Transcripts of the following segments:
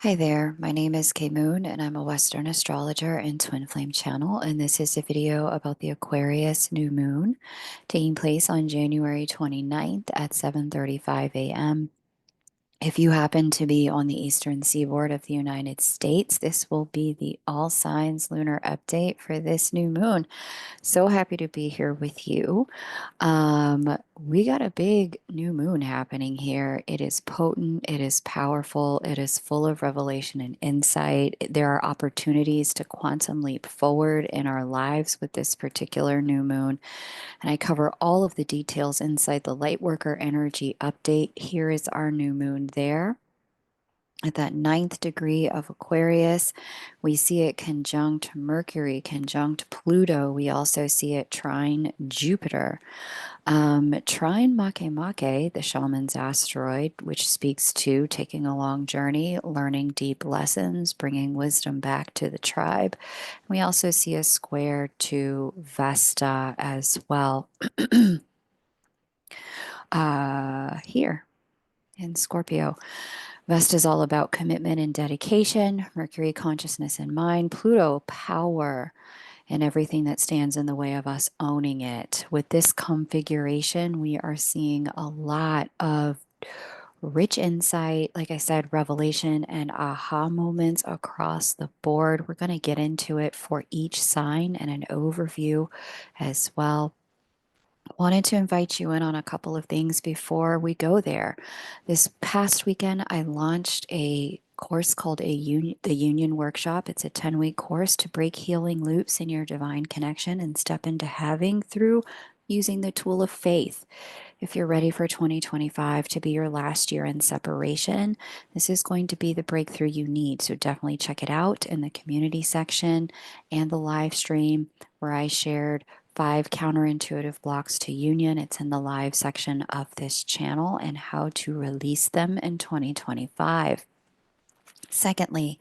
Hi there, my name is Kay Moon and I'm a Western astrologer and Twin Flame channel, and this is a video about the Aquarius new moon taking place on January 29th at 7:35 a.m. If you happen to be on the eastern seaboard of the United States, this will be the all signs lunar update for this new moon. So happy to be here with you. We got a big new moon happening here. It is potent, it is powerful, it is full of revelation and insight. There are opportunities to quantum leap forward in our lives with this particular new moon. And I cover all of the details inside the Lightworker Energy update. Here is our new moon there. At that ninth degree of Aquarius, we see it conjunct Mercury, conjunct Pluto. We also see it trine Jupiter. Trine Makemake, the shaman's asteroid, which speaks to taking a long journey, learning deep lessons, bringing wisdom back to the tribe. We also see a square to Vesta as well here in Scorpio. Vesta is all about commitment and dedication, Mercury, consciousness and mind, Pluto, power, and everything that stands in the way of us owning it. With this configuration, we are seeing a lot of rich insight, like I said, revelation and aha moments across the board. We're going to get into it for each sign and an overview as well. Wanted to invite you in on a couple of things before we go there. This past weekend, I launched a course called the Union Workshop. It's a 10-week course to break healing loops in your divine connection and step into having through using the tool of faith. If you're ready for 2025 to be your last year in separation, this is going to be the breakthrough you need. So definitely check it out in the community section and the live stream where I shared 5 counterintuitive blocks to union. It's in the live section of this channel and how to release them in 2025. Secondly,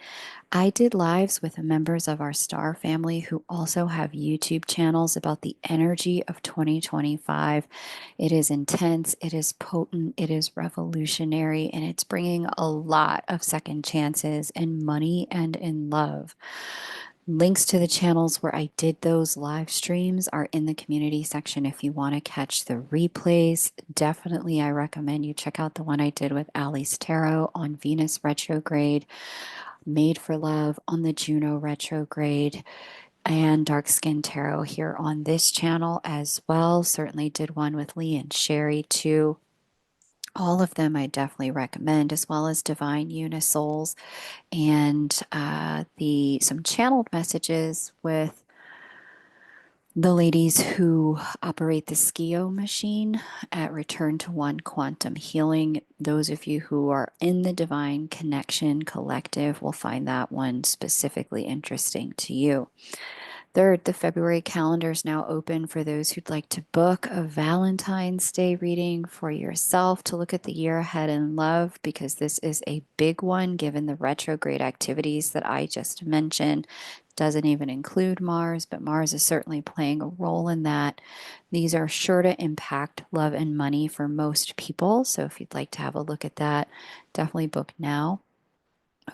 I did lives with members of our star family who also have YouTube channels about the energy of 2025. It is intense, it is potent, it is revolutionary, and it's bringing a lot of second chances in money and in love. Links to the channels where I did those live streams are in the community section if you want to catch the replays. Definitely, I recommend you check out the one I did with Alice Tarot on Venus retrograde, Made for Love on the Juno retrograde, and Dark Skin Tarot here on this channel as well. Certainly did one with Lee and Sherry too. All of them I definitely recommend, as well as Divine Unisouls and the some channeled messages with the ladies who operate the Skio machine at Return to One Quantum Healing. Those of you who are in the Divine Connection Collective will find that one specifically interesting to you. Third, the February calendar is now open for those who'd like to book a Valentine's Day reading for yourself to look at the year ahead in love, because this is a big one given the retrograde activities that I just mentioned. Doesn't even include Mars, but Mars is certainly playing a role in that. These are sure to impact love and money for most people. So if you'd like to have a look at that, definitely book now.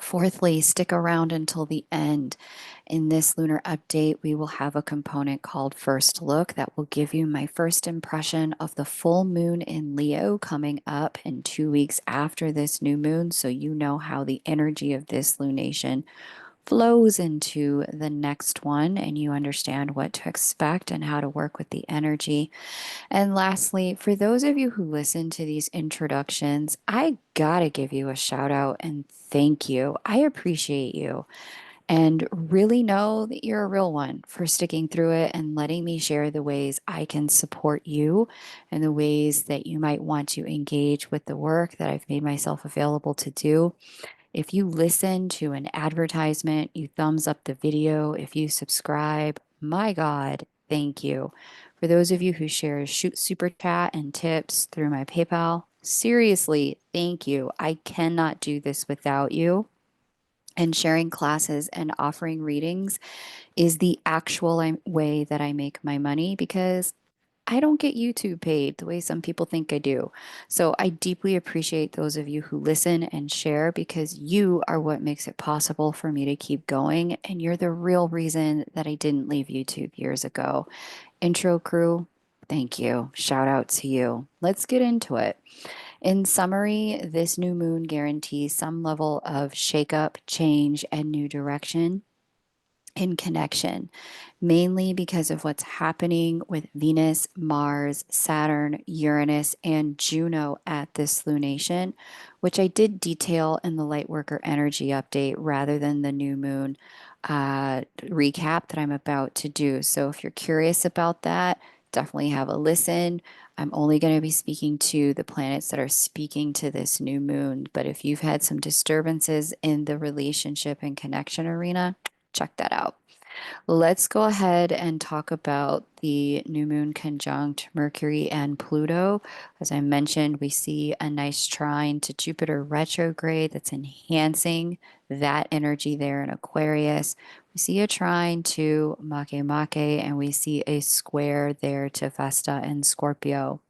Fourthly, stick around until the end. In this lunar update, we will have a component called First Look that will give you my first impression of the full moon in Leo coming up in 2 weeks after this new moon, so you know how the energy of this lunation flows into the next one and you understand what to expect and how to work with the energy. And lastly, for those of you who listen to these introductions, I gotta give you a shout out and thank you. I appreciate you and really know that you're a real one for sticking through it and letting me share the ways I can support you and the ways that you might want to engage with the work that I've made myself available to do. If you listen to an advertisement, you thumbs up the video, if you subscribe, my God, thank you. For those of you who share shoot super chat and tips through my PayPal, seriously, thank you. I cannot do this without you. And sharing classes and offering readings is the actual way that I make my money, because I don't get YouTube paid the way some people think I do. So I deeply appreciate those of you who listen and share because you are what makes it possible for me to keep going. And you're the real reason that I didn't leave YouTube years ago. Intro crew, thank you. Shout out to you. Let's get into it. In summary, this new moon guarantees some level of shakeup, change, and new direction in connection, mainly because of what's happening with Venus, Mars, Saturn, Uranus, and Juno at this lunation, which I did detail in the Lightworker energy update rather than the new moon recap that I'm about to do. So if you're curious about that, definitely have a listen. I'm only going to be speaking to the planets that are speaking to this new moon. But if you've had some disturbances in the relationship and connection arena, check that out. Let's go ahead and talk about the new moon conjunct Mercury and Pluto. As I mentioned, we see a nice trine to Jupiter retrograde that's enhancing that energy there in Aquarius. We see a trine to Make, and we see a square there to Vesta and Scorpio.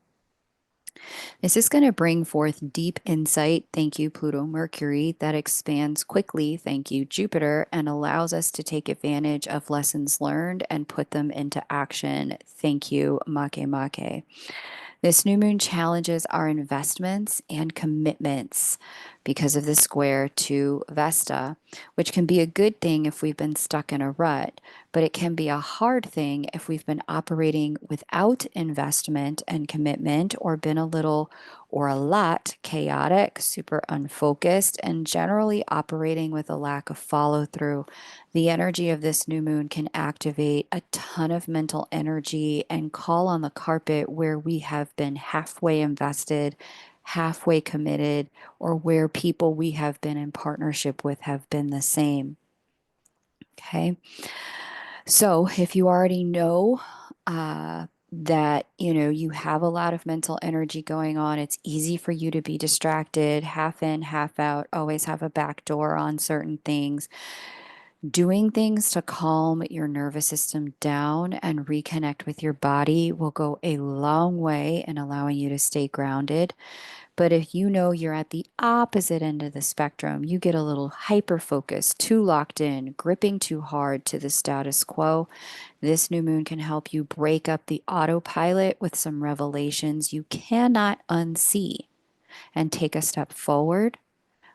This is going to bring forth deep insight, thank you, Pluto Mercury, that expands quickly, thank you, Jupiter, and allows us to take advantage of lessons learned and put them into action, thank you, Make. This new moon challenges our investments and commitments because of the square to Vesta, which can be a good thing if we've been stuck in a rut, but it can be a hard thing if we've been operating without investment and commitment or been a little or a lot chaotic, super unfocused, and generally operating with a lack of follow through. The energy of this new moon can activate a ton of mental energy and call on the carpet where we have been halfway invested, halfway committed, or where people we have been in partnership with have been the same. Okay. So if you already know, that you have a lot of mental energy going on, it's easy for you to be distracted, half in, half out, always have a back door on certain things. Doing things to calm your nervous system down and reconnect with your body will go a long way in allowing you to stay grounded. But if you know you're at the opposite end of the spectrum, you get a little hyper focused, too locked in, gripping too hard to the status quo. This new moon can help you break up the autopilot with some revelations you cannot unsee and take a step forward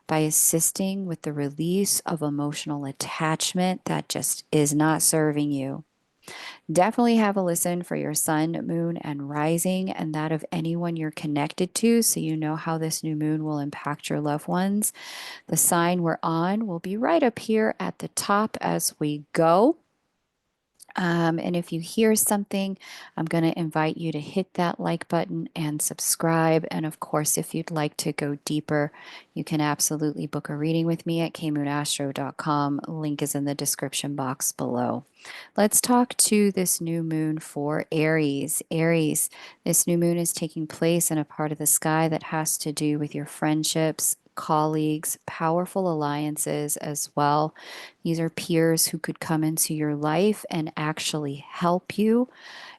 by assisting with the release of emotional attachment that just is not serving you. Definitely have a listen for your sun, moon, and rising, and that of anyone you're connected to so you know how this new moon will impact your loved ones. The sign we're on will be right up here at the top as we go. And if you hear something, I'm going to invite you to hit that like button and subscribe. And of course, if you'd like to go deeper, you can absolutely book a reading with me at kmoonastro.com. Link is in the description box below. Let's talk to this new moon for Aries. Aries, this new moon is taking place in a part of the sky that has to do with your friendships, colleagues, powerful alliances as well. These are peers who could come into your life and actually help you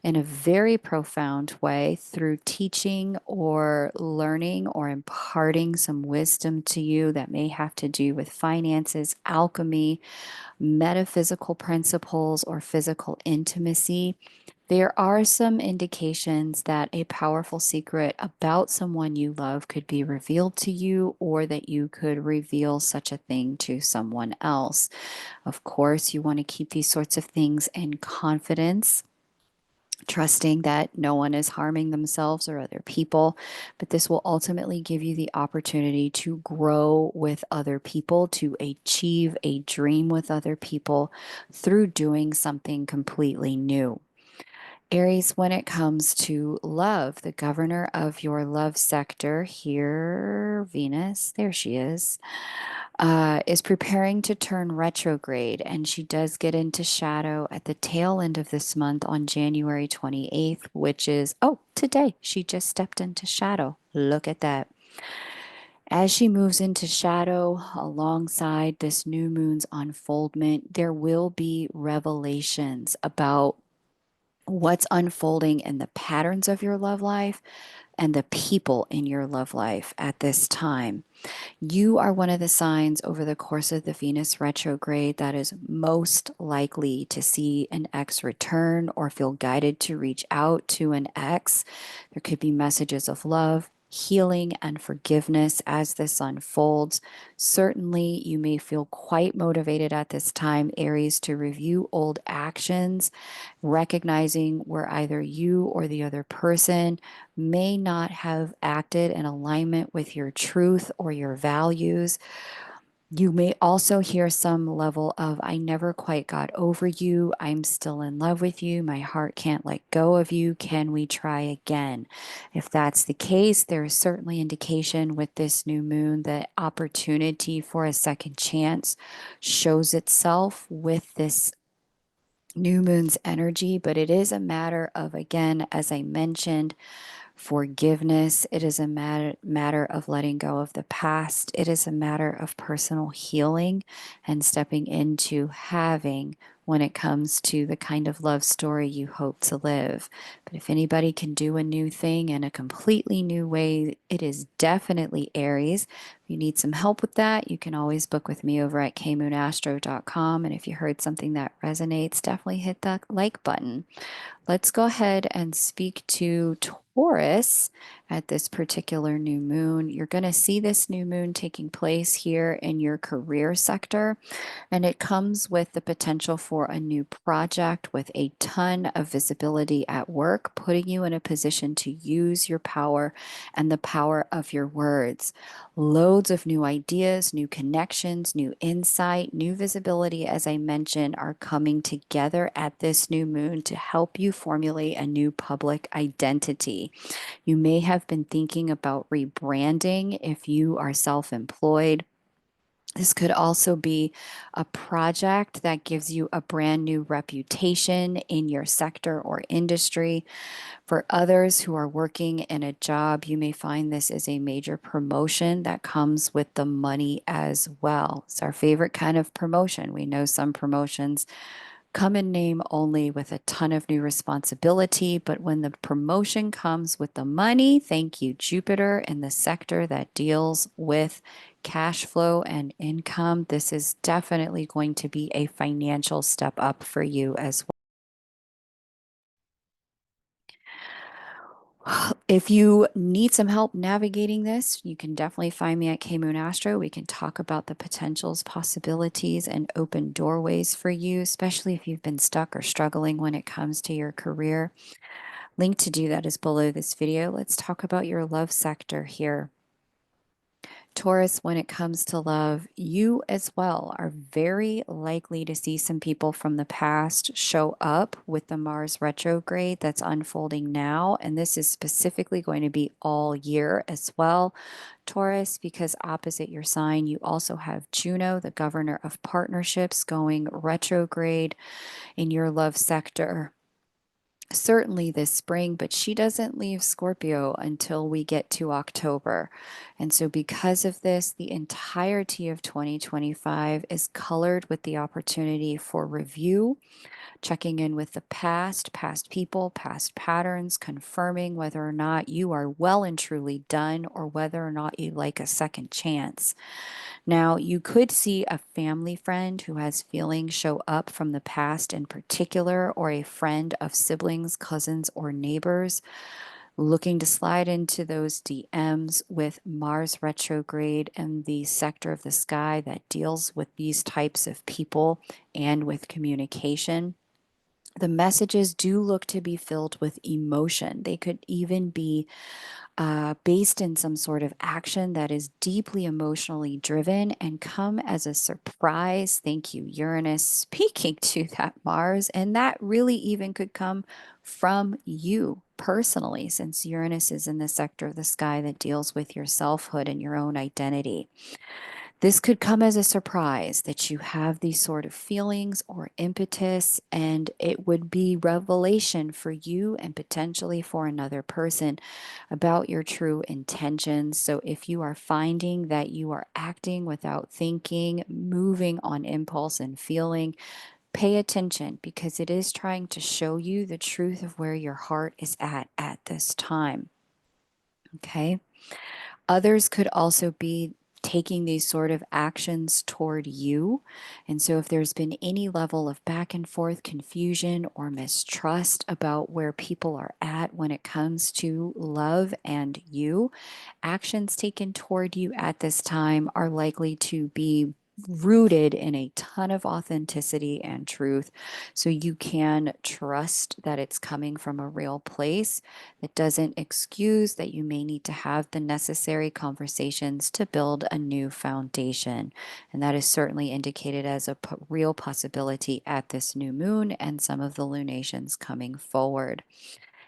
in a very profound way through teaching or learning or imparting some wisdom to you that may have to do with finances, alchemy, metaphysical principles, or physical intimacy. There are some indications that a powerful secret about someone you love could be revealed to you, or that you could reveal such a thing to someone else. Of course, you want to keep these sorts of things in confidence, trusting that no one is harming themselves or other people, but this will ultimately give you the opportunity to grow with other people, to achieve a dream with other people through doing something completely new. Aries, when it comes to love, the governor of your love sector here, Venus, there she is preparing to turn retrograde, and she does get into shadow at the tail end of this month on January 28th, which is, oh, today she just stepped into shadow. Look at that. As she moves into shadow alongside this new moon's unfoldment, there will be revelations about what's unfolding in the patterns of your love life and the people in your love life at this time. You are one of the signs over the course of the Venus retrograde that is most likely to see an ex return or feel guided to reach out to an ex. There could be messages of love, healing, and forgiveness as this unfolds. Certainly, you may feel quite motivated at this time, Aries, to review old actions, recognizing where either you or the other person may not have acted in alignment with your truth or your values. You may also hear some level of, I never quite got over you. I'm still in love with you. My heart can't let go of you. Can we try again? If that's the case, there is certainly indication with this new moon that opportunity for a second chance shows itself with this new moon's energy, but it is a matter of, again, as I mentioned, forgiveness. It is a matter of letting go of the past. It is a matter of personal healing and stepping into having when it comes to the kind of love story you hope to live. But if anybody can do a new thing in a completely new way, it is definitely Aries. If you need some help with that, you can always book with me over at kmoonastro.com. And if you heard something that resonates, definitely hit that like button. Let's go ahead and speak to Taurus at this particular new moon. You're going to see this new moon taking place here in your career sector, and it comes with the potential for a new project with a ton of visibility at work, putting you in a position to use your power and the power of your words. Loads of new ideas, new connections, new insight, new visibility, as I mentioned, are coming together at this new moon to help you formulate a new public identity. You may have been thinking about rebranding if you are self employed. This could also be a project that gives you a brand new reputation in your sector or industry. For others who are working in a job, you may find this is a major promotion that comes with the money as well. It's our favorite kind of promotion. We know some promotions come in name only with a ton of new responsibility, but when the promotion comes with the money, thank you, Jupiter, in the sector that deals with cash flow and income, this is definitely going to be a financial step up for you as well. If you need some help navigating this, you can definitely find me at Kmoon Astro. We can talk about the potentials, possibilities, and open doorways for you, especially if you've been stuck or struggling when it comes to your career. Link to do that is below this video. Let's talk about your love sector here. Taurus, when it comes to love, you as well are very likely to see some people from the past show up with the Mars retrograde that's unfolding now. And this is specifically going to be all year as well, Taurus, because opposite your sign, you also have Juno, the governor of partnerships, going retrograde in your love sector certainly this spring, but she doesn't leave Scorpio until we get to October. And so, because of this, the entirety of 2025 is colored with the opportunity for review, checking in with the past people, past patterns, confirming whether or not you are well and truly done or whether or not you like a second chance. Now, you could see a family friend who has feelings show up from the past in particular, or a friend of siblings, cousins, or neighbors looking to slide into those DMs with Mars retrograde and the sector of the sky that deals with these types of people and with communication. The messages do look to be filled with emotion. They could even be based in some sort of action that is deeply emotionally driven and come as a surprise. Thank you, Uranus, speaking to that Mars. And that really even could come from you personally, since Uranus is in the sector of the sky that deals with your selfhood and your own identity. This could come as a surprise that you have these sort of feelings or impetus, and it would be revelation for you and potentially for another person about your true intentions. So, if you are finding that you are acting without thinking, moving on impulse and feeling, Pay attention because it is trying to show you the truth of where your heart is at this time. Okay. Others could also be taking these sort of actions toward you. And so, if there's been any level of back and forth confusion or mistrust about where people are at when it comes to love and you, actions taken toward you at this time are likely to be rooted in a ton of authenticity and truth. So you can trust that it's coming from a real place. It doesn't excuse that you may need to have the necessary conversations to build a new foundation. And that is certainly indicated as a real possibility at this new moon and some of the lunations coming forward.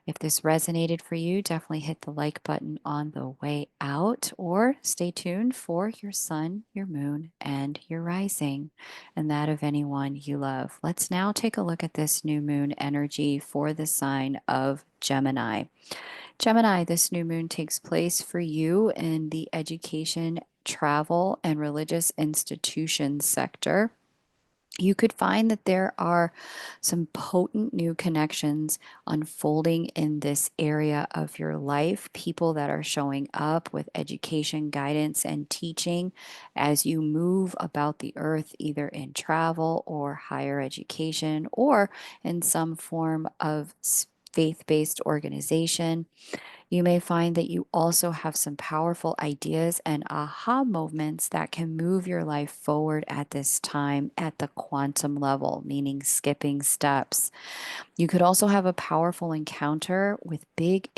If this resonated for you, definitely hit the like button on the way out or stay tuned for your sun, your moon, and your rising, and that of anyone you love. Let's now take a look at this new moon energy for the sign of Gemini. Gemini, this new moon takes place for you in the education, travel, and religious institutions sector. You could find that there are some potent new connections unfolding in this area of your life. People that are showing up with education, guidance, and teaching as you move about the earth, either in travel or higher education or in some form of faith based organization. You may find that you also have some powerful ideas and aha moments that can move your life forward at this time at the quantum level, meaning skipping steps. You could also have a powerful encounter with big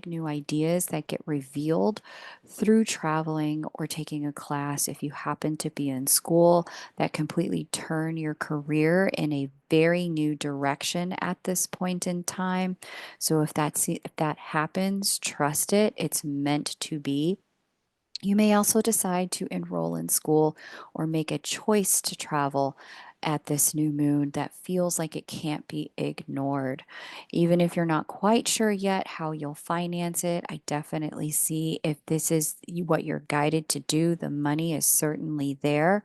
new ideas that get revealed through traveling or taking a class if you happen to be in school that completely turn your career in a very new direction at this point in time. So if that happens, trust it. It's meant to be. You may also decide to enroll in school or make a choice to travel at this new moon that feels like it can't be ignored. Even if you're not quite sure yet how you'll finance it, I definitely see if this is what you're guided to do, the money is certainly there.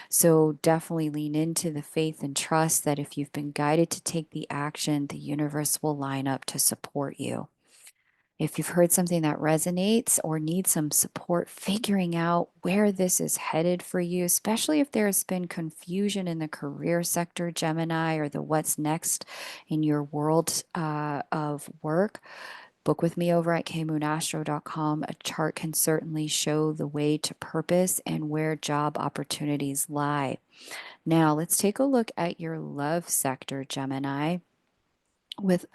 So definitely lean into the faith and trust that if you've been guided to take the action, the universe will line up to support you. If you've heard something that resonates or need some support figuring out where this is headed for you, especially if there's been confusion in the career sector, Gemini, or the what's next in your world of work, book with me over at kmoonastro.com. A chart can certainly show the way to purpose and where job opportunities lie. Now, let's take a look at your love sector, Gemini, with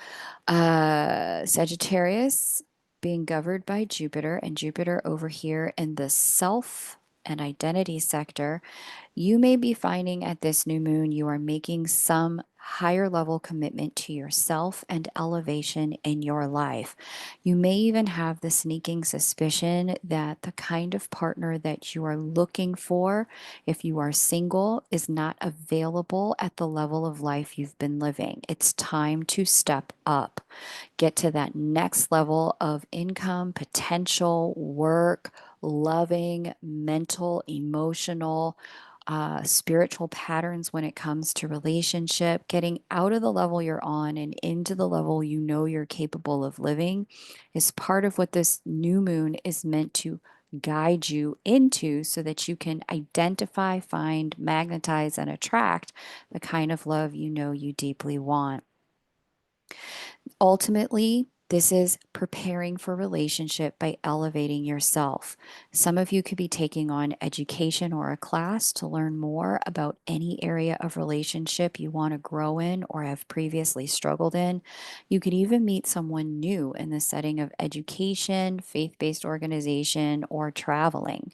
Sagittarius being governed by Jupiter, and Jupiter over here in the self and identity sector. You may be finding at this new moon you are making some higher level commitment to yourself and elevation in your life. You may even have the sneaking suspicion that the kind of partner that you are looking for, if you are single, is not available at the level of life you've been living. It's time to step up, get to that next level of income, potential, work, loving, mental, emotional, spiritual patterns when it comes to relationship, getting out of the level you're on and into the level you know you're capable of living is part of what this new moon is meant to guide you into so that you can identify, find, magnetize, and attract the kind of love you know you deeply want. Ultimately, this is preparing for relationship by elevating yourself. Some of you could be taking on education or a class to learn more about any area of relationship you want to grow in or have previously struggled in. You could even meet someone new in the setting of education, faith-based organization, or traveling.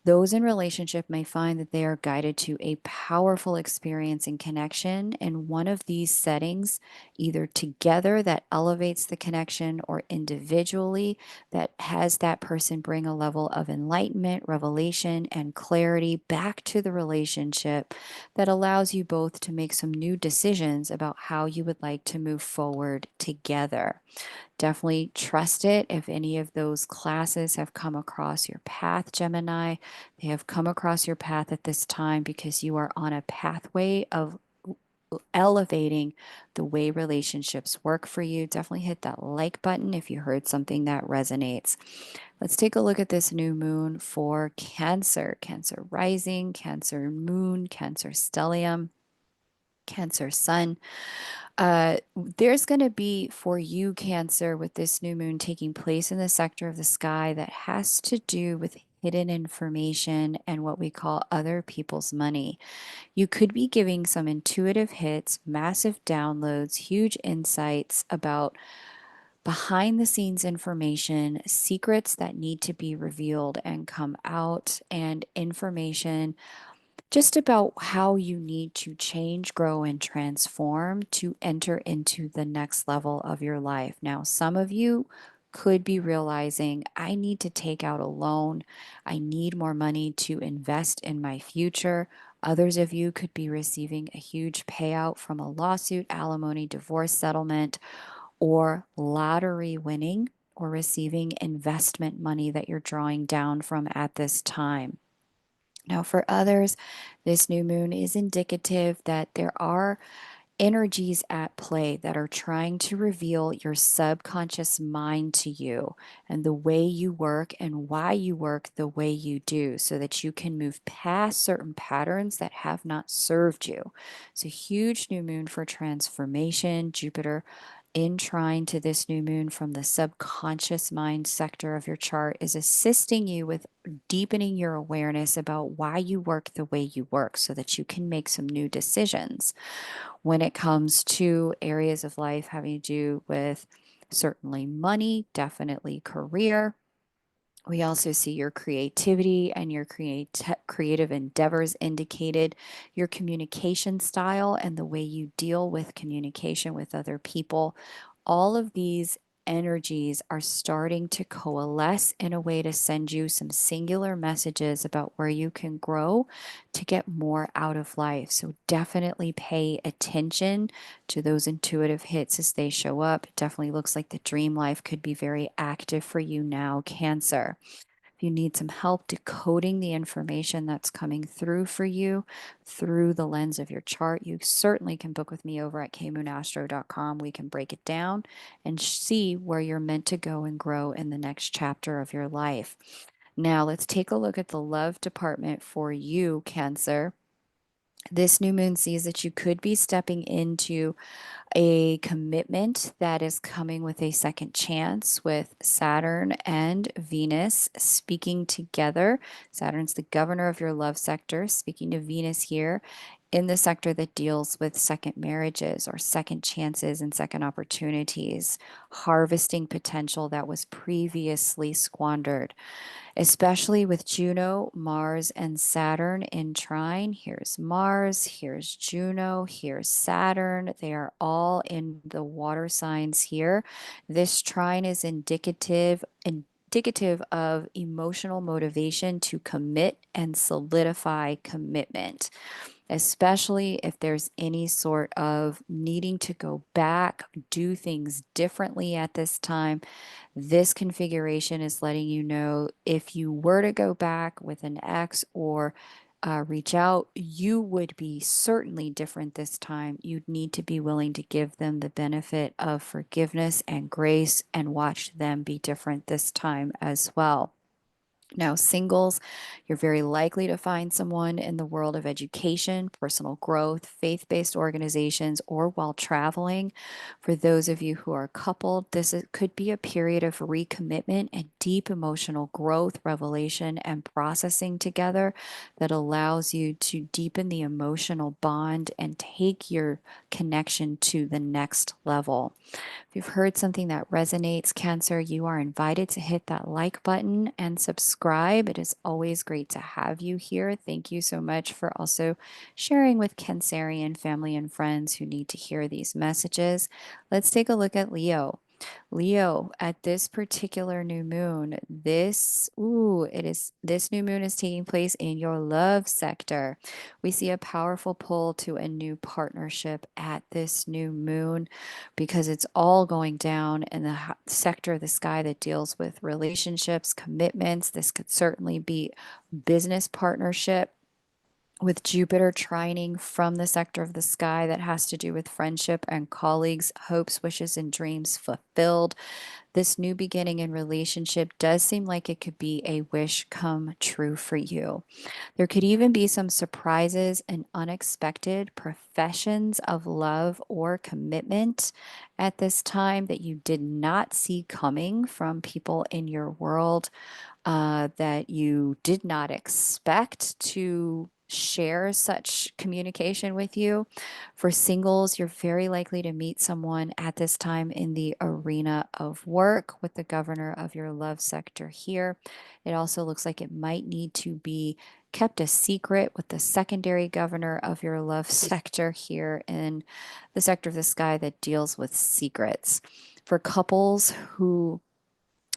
Those in relationship may find that they are guided to a powerful experience and connection in one of these settings, either together that elevates the connection or individually that has that person bring a level of enlightenment, revelation, and clarity back to the relationship that allows you both to make some new decisions about how you would like to move forward together. Definitely trust it if any of those classes have come across your path, Gemini. They have come across your path at this time because you are on a pathway of elevating the way relationships work for you. Definitely hit that like button if you heard something that resonates. Let's take a look at this new moon for Cancer, Cancer rising, Cancer moon, Cancer stellium, Cancer sun. There's going to be for you, Cancer, with this new moon taking place in the sector of the sky that has to do with hidden information and what we call other people's money. You could be giving some intuitive hits, massive downloads, huge insights about behind the scenes information, secrets that need to be revealed and come out, and information just about how you need to change, grow, and transform to enter into the next level of your life. Now, some of you could be realizing, I need to take out a loan. I need more money to invest in my future. Others of you could be receiving a huge payout from a lawsuit, alimony, divorce settlement, or lottery winning, or receiving investment money that you're drawing down from at this time. Now, for others, this new moon is indicative that there are energies at play that are trying to reveal your subconscious mind to you and the way you work and why you work the way you do so that you can move past certain patterns that have not served you. It's a huge new moon for transformation. Jupiter in trine to this new moon from the subconscious mind sector of your chart is assisting you with deepening your awareness about why you work the way you work so that you can make some new decisions when it comes to areas of life having to do with certainly money, definitely career. We also see your creativity and your creative endeavors indicated, your communication style and the way you deal with communication with other people. All of these energies are starting to coalesce in a way to send you some singular messages about where you can grow to get more out of life. So definitely pay attention to those intuitive hits as they show up. It definitely looks like the dream life could be very active for you now, Cancer. If you need some help decoding the information that's coming through for you through the lens of your chart, you certainly can book with me over at kmoonastro.com. We can break it down and see where you're meant to go and grow in the next chapter of your life. Now, let's take a look at the love department for you, Cancer. This new moon sees that you could be stepping into a commitment that is coming with a second chance with Saturn and Venus speaking together. Saturn's the governor of your love sector, speaking to Venus here in the sector that deals with second marriages or second chances and second opportunities, harvesting potential that was previously squandered, especially with Juno, Mars, and Saturn in trine. Here's Mars, here's Juno, here's Saturn. They are all in the water signs here. This trine is indicative of emotional motivation to commit and solidify commitment, especially if there's any sort of needing to go back, do things differently at this time. This configuration is letting you know if you were to go back with an ex or reach out, you would be certainly different this time. You'd need to be willing to give them the benefit of forgiveness and grace and watch them be different this time as well. Now, singles, you're very likely to find someone in the world of education, personal growth, faith based organizations, or while traveling. For those of you who are coupled, could be a period of recommitment and deep emotional growth, revelation, and processing together that allows you to deepen the emotional bond and take your connection to the next level. If you've heard something that resonates, Cancer, you are invited to hit that like button and subscribe. It is always great to have you here. Thank you so much for also sharing with Cancerian family and friends who need to hear these messages. Let's take a look at Leo. Leo, at this particular new moon, this new moon is taking place in your love sector. We see a powerful pull to a new partnership at this new moon because it's all going down in the sector of the sky that deals with relationships, commitments. This could certainly be business partnership. with Jupiter trining from the sector of the sky that has to do with friendship and colleagues, hopes, wishes, and dreams fulfilled. This new beginning in relationship does seem like it could be a wish come true for you. There could even be some surprises and unexpected professions of love or commitment at this time that you did not see coming from people in your world, that you did not expect to share such communication with you. For singles, you're very likely to meet someone at this time in the arena of work with the governor of your love sector here. It also looks like it might need to be kept a secret with the secondary governor of your love sector here in the sector of the sky that deals with secrets. For couples who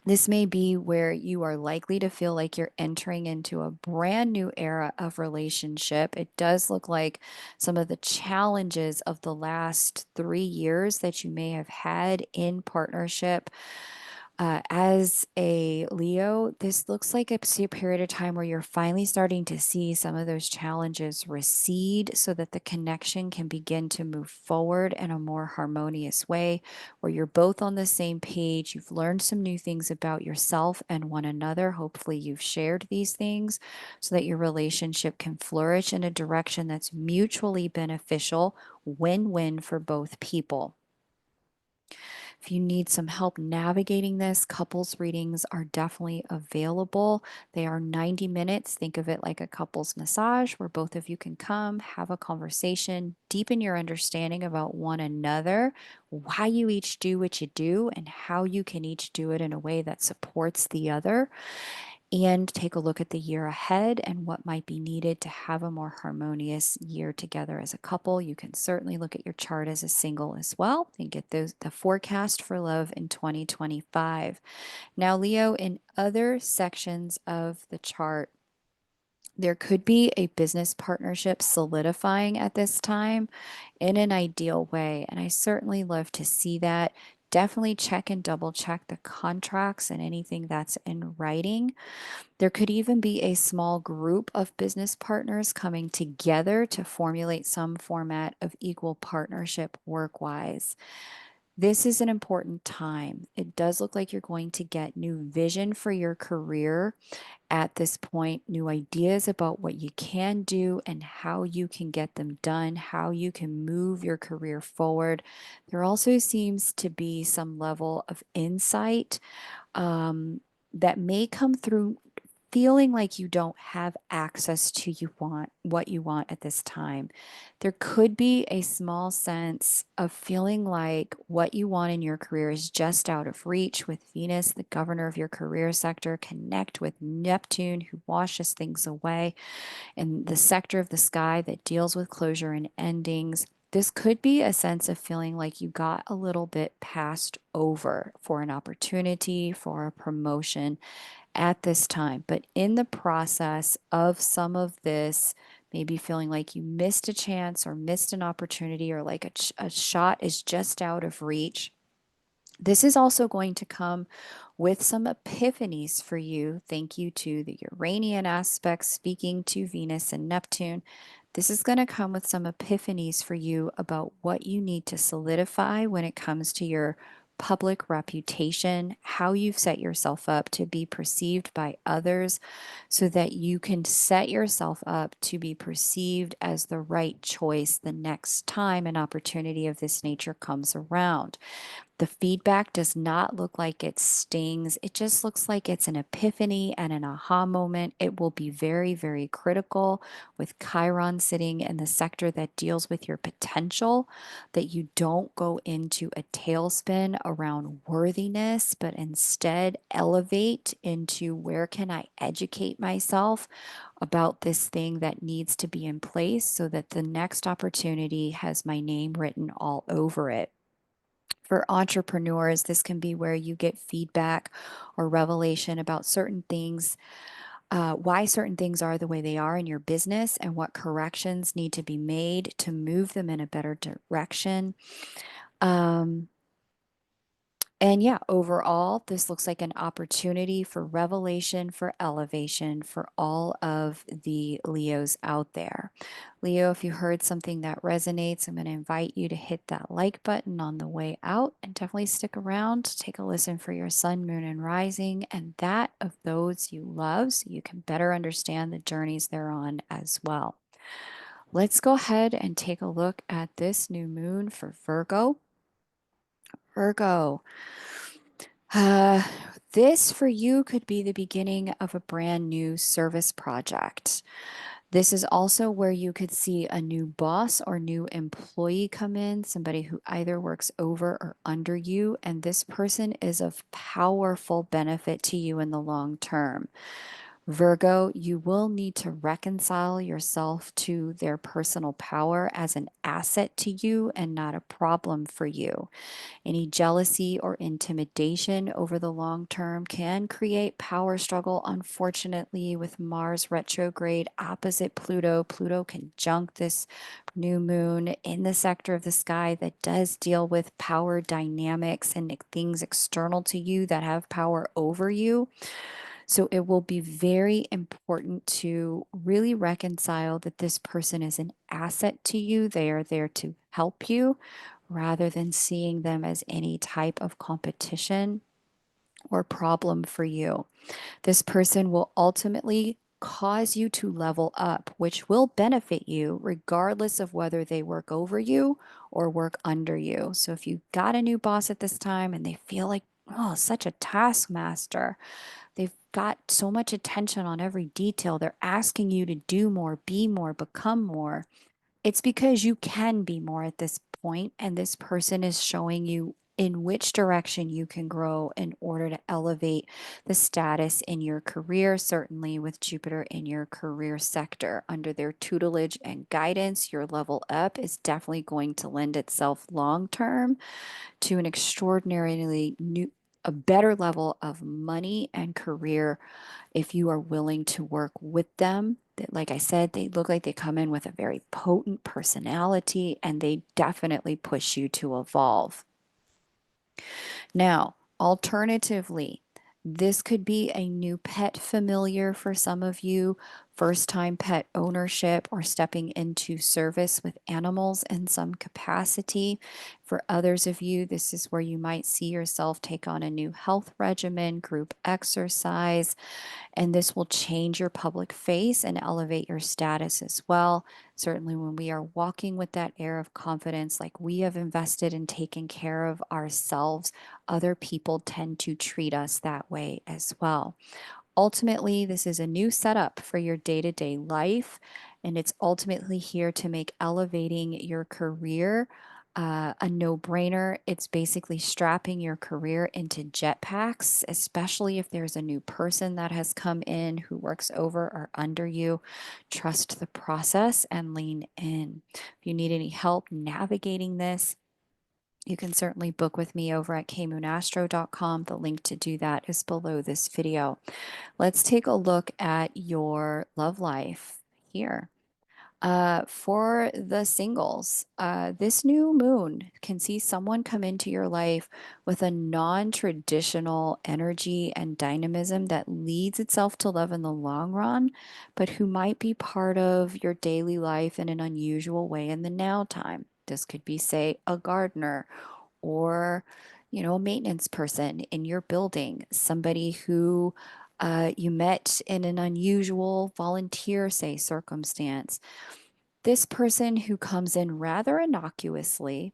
this may be where you are likely to feel like you're entering into a brand new era of relationship. It does look like some of the challenges of the last 3 years that you may have had in partnership, as a Leo, this looks like a period of time where you're finally starting to see some of those challenges recede so that the connection can begin to move forward in a more harmonious way, where you're both on the same page. You've learned some new things about yourself and one another. Hopefully, you've shared these things so that your relationship can flourish in a direction that's mutually beneficial, win win for both people. If you need some help navigating this, couples readings are definitely available. They are 90 minutes. Think of it like a couples massage where both of you can come, have a conversation, deepen your understanding about one another, why you each do what you do, and how you can each do it in a way that supports the other, and take a look at the year ahead and what might be needed to have a more harmonious year together as a couple. You can certainly look at your chart as a single as well and get the forecast for love in 2025. Now, Leo, in other sections of the chart, there could be a business partnership solidifying at this time in an ideal way. And I certainly love to see that. Definitely check and double check the contracts and anything that's in writing. There could even be a small group of business partners coming together to formulate some format of equal partnership work wise. This is an important time. It does look like you're going to get new vision for your career at this point, new ideas about what you can do and how you can get them done, how you can move your career forward. There also seems to be some level of insight, that may come through feeling like you don't have access to what you want at this time. There could be a small sense of feeling like what you want in your career is just out of reach with Venus, the governor of your career sector, connect with Neptune, who washes things away, and the sector of the sky that deals with closure and endings. This could be a sense of feeling like you got a little bit passed over for an opportunity, for a promotion at this time. But in the process of some of this, maybe feeling like you missed a chance or missed an opportunity, or like a shot is just out of reach, this is also going to come with some epiphanies for you. Thank you to the Uranian aspect speaking to Venus and Neptune. This is going to come with some epiphanies for you about what you need to solidify when it comes to your public reputation, how you've set yourself up to be perceived by others so that you can set yourself up to be perceived as the right choice the next time an opportunity of this nature comes around. The feedback does not look like it stings. It just looks like it's an epiphany and an aha moment. It will be very, very critical with Chiron sitting in the sector that deals with your potential, that you don't go into a tailspin around worthiness, but instead elevate into where can I educate myself about this thing that needs to be in place so that the next opportunity has my name written all over it. For entrepreneurs, this can be where you get feedback or revelation about certain things, why certain things are the way they are in your business, and what corrections need to be made to move them in a better direction. Um, And yeah, overall, this looks like an opportunity for revelation, for elevation for all of the Leos out there. Leo, if you heard something that resonates, I'm going to invite you to hit that like button on the way out and definitely stick around. Take a listen for your sun, moon, and rising, and that of those you love so you can better understand the journeys they're on as well. Let's go ahead and take a look at this new moon for Virgo. Virgo. Uh, this for you could be the beginning of a brand new service project. This is also where you could see a new boss or new employee come in, somebody who either works over or under you, and this person is of powerful benefit to you in the long term. Virgo, you will need to reconcile yourself to their personal power as an asset to you and not a problem for you. Any jealousy or intimidation over the long term can create power struggle. Unfortunately, with Mars retrograde opposite Pluto, Pluto conjunct this new moon in the sector of the sky that does deal with power dynamics and things external to you that have power over you. So it will be very important to really reconcile that this person is an asset to you. They are there to help you rather than seeing them as any type of competition or problem for you. This person will ultimately cause you to level up, which will benefit you regardless of whether they work over you or work under you. So if you got a new boss at this time and they feel like, oh, such a taskmaster, they've got so much attention on every detail. They're asking you to do more, be more, become more. It's because you can be more at this point, and this person is showing you in which direction you can grow in order to elevate the status in your career, certainly with Jupiter in your career sector. Under their tutelage and guidance, your level up is definitely going to lend itself long term to an extraordinarily new, a better level of money and career if you are willing to work with them. That, like I said, they look like they come in with a very potent personality and they definitely push you to evolve. Now, alternatively, this could be a new pet familiar for some of you, first time pet ownership, or stepping into service with animals in some capacity. For others of you, this is where you might see yourself take on a new health regimen, group exercise, and this will change your public face and elevate your status as well. Certainly, when we are walking with that air of confidence, like we have invested in taking care of ourselves, other people tend to treat us that way as well. Ultimately, this is a new setup for your day to day life, and it's ultimately here to make elevating your career a no brainer. It's basically strapping your career into jetpacks, especially if there's a new person that has come in who works over or under you. Trust the process and lean in. If you need any help navigating this, you can certainly book with me over at kmoonastro.com. The link to do that is below this video. Let's take a look at your love life here. For the singles, this new moon can see someone come into your life with a non-traditional energy and dynamism that leads itself to love in the long run, but who might be part of your daily life in an unusual way in the now time. This could be, say, a gardener or, a maintenance person in your building, somebody who you met in an unusual volunteer, say, circumstance. This person who comes in rather innocuously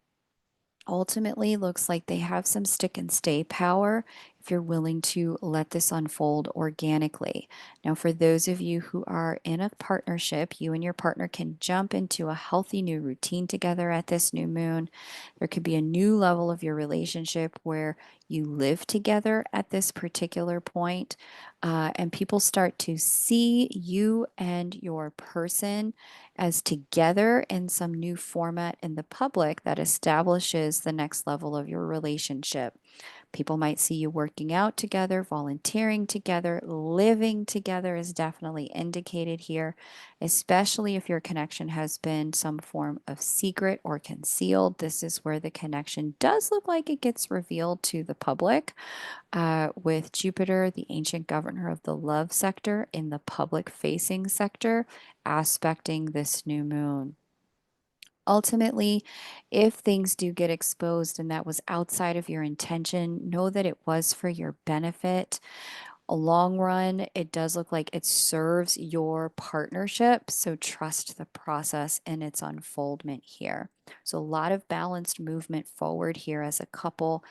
ultimately looks like they have some stick and stay power if you're willing to let this unfold organically. Now, for those of you who are in a partnership, you and your partner can jump into a healthy new routine together at this new moon. There could be a new level of your relationship where you live together at this particular point, and people start to see you and your person as together in some new format in the public that establishes the next level of your relationship. People might see you working out together, volunteering together, living together is definitely indicated here, especially if your connection has been some form of secret or concealed. This is where the connection does look like it gets revealed to the public, with Jupiter, the ancient governor of the love sector, in the public facing sector, aspecting this new moon. Ultimately, if things do get exposed and that was outside of your intention, know that it was for your benefit. A long run, it does look like it serves your partnership. So trust the process and its unfoldment here. So, a lot of balanced movement forward here as a couple.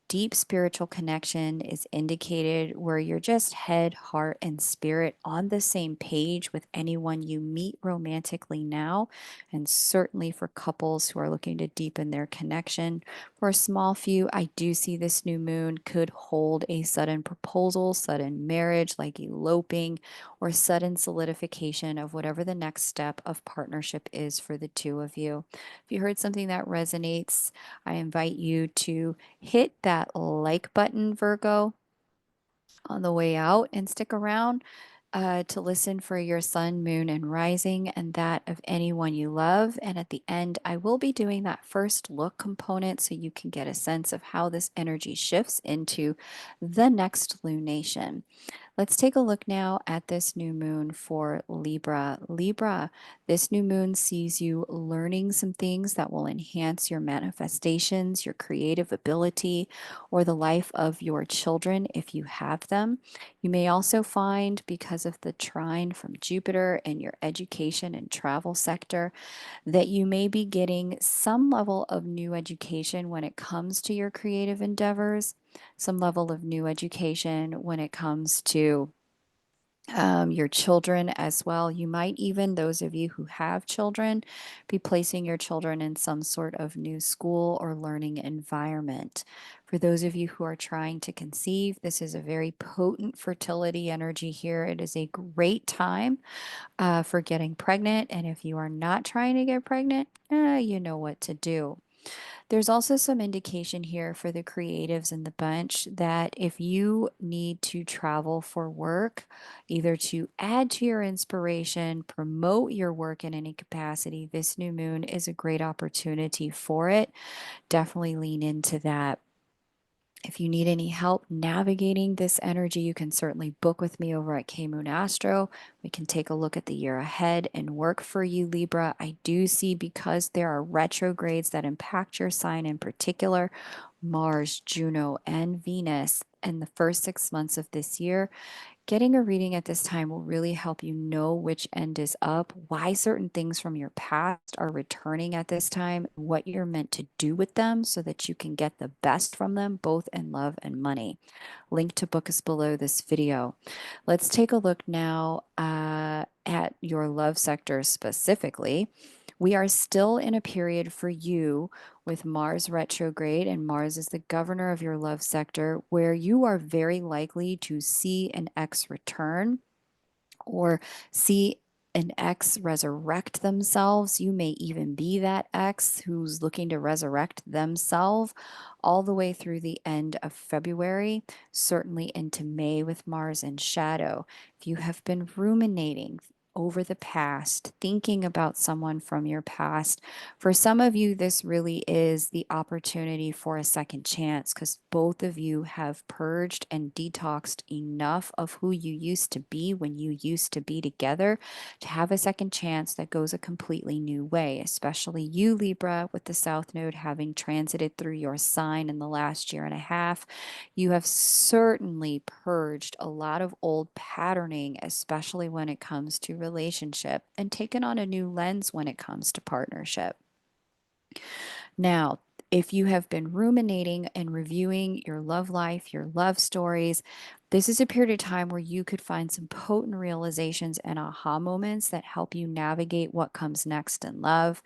Deep spiritual connection is indicated where you're just head, heart, and spirit on the same page with anyone you meet romantically now, and certainly for couples who are looking to deepen their connection. For a small few, I do see this new moon could hold a sudden proposal, sudden marriage, like eloping, or sudden solidification of whatever the next step of partnership is for the two of you. If you heard something that resonates, I invite you to hit that like button, Virgo, on the way out and stick around to listen for your sun, moon, and rising and that of anyone you love. And at the end, I will be doing that first look component so you can get a sense of how this energy shifts into the next lunation. Let's take a look now at this new moon for Libra. Libra, this new moon sees you learning some things that will enhance your manifestations, your creative ability, or the life of your children if you have them. You may also find, because of the trine from Jupiter in your education and travel sector, that you may be getting some level of new education when it comes to your creative endeavors, some level of new education when it comes to your children as well. You might even, those of you who have children, be placing your children in some sort of new school or learning environment. For those of you who are trying to conceive, this is a very potent fertility energy here. It is a great time for getting pregnant. And if you are not trying to get pregnant, you know what to do. There's also some indication here for the creatives in the bunch that if you need to travel for work, either to add to your inspiration, promote your work in any capacity, this new moon is a great opportunity for it. Definitely lean into that. If you need any help navigating this energy, you can certainly book with me over at K Moon Astro. We can take a look at the year ahead and work for you, Libra. I do see, because there are retrogrades that impact your sign in particular, Mars, Juno, and Venus in the first 6 months of this year. Getting a reading at this time will really help you know which end is up, why certain things from your past are returning at this time, what you're meant to do with them so that you can get the best from them, both in love and money. Link to book is below this video. Let's take a look now at your love sector specifically. We are still in a period for you with Mars retrograde, and Mars is the governor of your love sector, where you are very likely to see an ex return or see an ex resurrect themselves. You may even be that ex who's looking to resurrect themselves all the way through the end of February, certainly into May with Mars in shadow. If you have been ruminating over the past, thinking about someone from your past, for some of you, this really is the opportunity for a second chance because both of you have purged and detoxed enough of who you used to be when you used to be together to have a second chance that goes a completely new way, especially you, Libra, with the South Node having transited through your sign in the last year and a half. You have certainly purged a lot of old patterning, especially when it comes to relationship, and taken on a new lens when it comes to partnership. Now, if you have been ruminating and reviewing your love life, your love stories, this is a period of time where you could find some potent realizations and aha moments that help you navigate what comes next in love.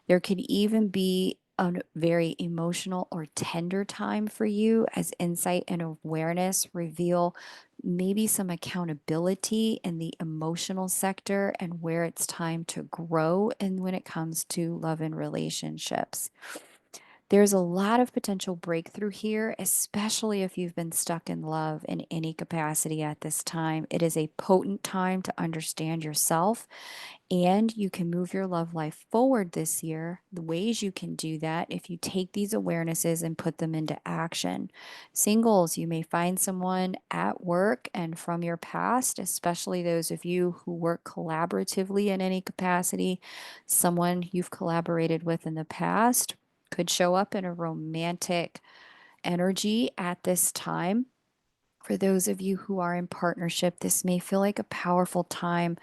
There could even be a very emotional or tender time for you as insight and awareness reveal maybe some accountability in the emotional sector and where it's time to grow and when it comes to love and relationships. There's a lot of potential breakthrough here, especially if you've been stuck in love in any capacity at this time. It is a potent time to understand yourself, and you can move your love life forward this year. The ways you can do that, if you take these awarenesses and put them into action. Singles, you may find someone at work and from your past, especially those of you who work collaboratively in any capacity. Someone you've collaborated with in the past could show up in a romantic energy at this time. For those of you who are in partnership, this may feel like a powerful time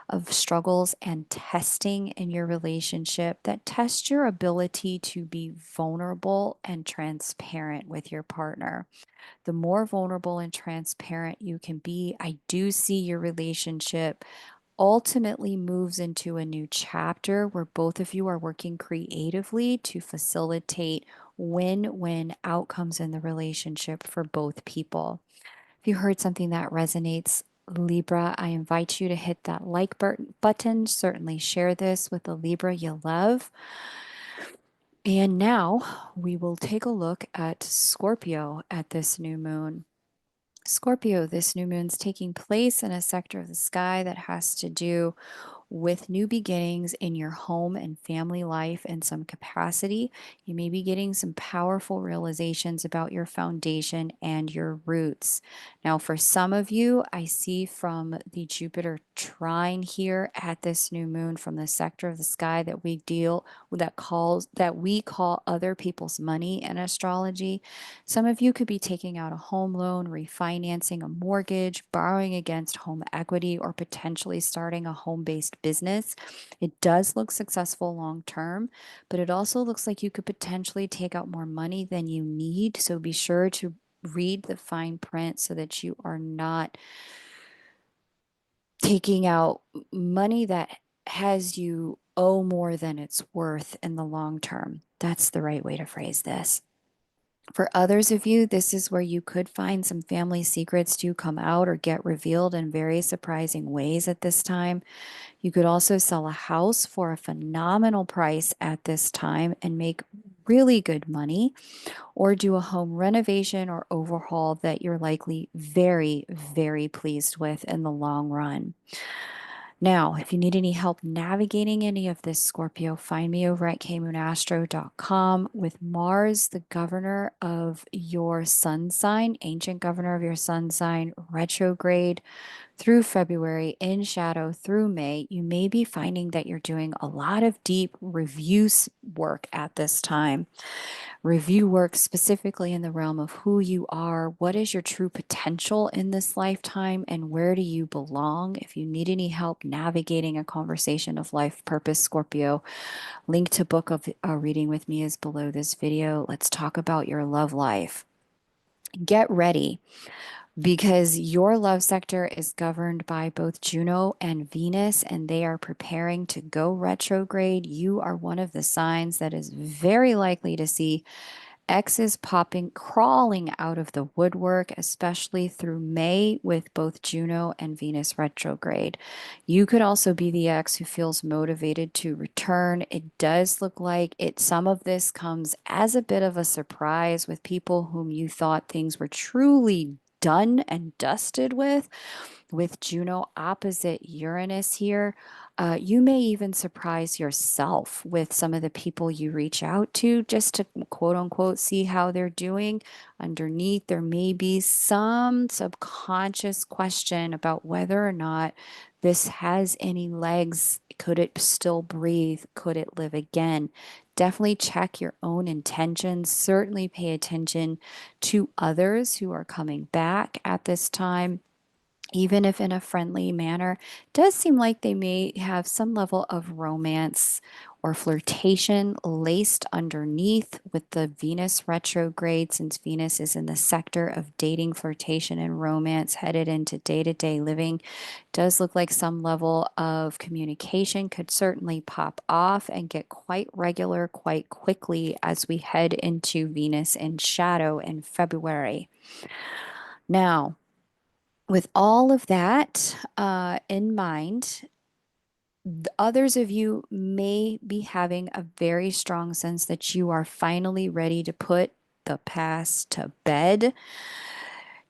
of struggles and testing in your relationship that test your ability to be vulnerable and transparent with your partner. The more vulnerable and transparent you can be, I do see your relationship ultimately moves into a new chapter where both of you are working creatively to facilitate win-win outcomes in the relationship for both people. If you heard something that resonates, Libra, I invite you to hit that like button. Certainly share this with the Libra you love. And now we will take a look at Scorpio at this new moon. Scorpio, this new moon's taking place in a sector of the sky that has to do with new beginnings in your home and family life in some capacity. You may be getting some powerful realizations about your foundation and your roots. Now, for some of you, I see from the Jupiter trine here at this new moon from the sector of the sky that we deal with that we call other people's money in astrology. Some of you could be taking out a home loan, refinancing a mortgage, borrowing against home equity, or potentially starting a home-based business. It does look successful long term, but it also looks like you could potentially take out more money than you need. So be sure to read the fine print so that you are not taking out money that has you owe more than it's worth in the long term. That's the right way to phrase this. For others of you, this is where you could find some family secrets to come out or get revealed in very surprising ways at this time. You could also sell a house for a phenomenal price at this time and make really good money, or do a home renovation or overhaul that you're likely very, very pleased with in the long run. Now, if you need any help navigating any of this, Scorpio, find me over at kmoonastro.com. With Mars, the governor of your sun sign, ancient governor of your sun sign, retrograde through February, in shadow through May, you may be finding that you're doing a lot of deep review work at this time. Review work specifically in the realm of who you are, what is your true potential in this lifetime, and where do you belong. If you need any help navigating a conversation of life purpose, Scorpio, link to book a reading with me is below this video. Let's talk about your love life. Get ready, because your love sector is governed by both Juno and Venus, and they are preparing to go retrograde. You are one of the signs that is very likely to see X's crawling out of the woodwork, especially through May with both Juno and Venus retrograde. You could also be the X who feels motivated to return. It does look like some of this comes as a bit of a surprise with people whom you thought things were truly done and dusted with Juno opposite Uranus here. You may even surprise yourself with some of the people you reach out to just to quote unquote see how they're doing. Underneath, there may be some subconscious question about whether or not this has any legs. Could it still breathe? Could it live again? Definitely check your own intentions. Certainly pay attention to others who are coming back at this time, even if in a friendly manner. Does seem like they may have some level of romance or flirtation laced underneath with the Venus retrograde, since Venus is in the sector of dating, flirtation, and romance headed into day-to-day living. Does look like some level of communication could certainly pop off and get quite regular quite quickly as we head into Venus in shadow in February. Now, with all of that in mind, Others of you may be having a very strong sense that you are finally ready to put the past to bed.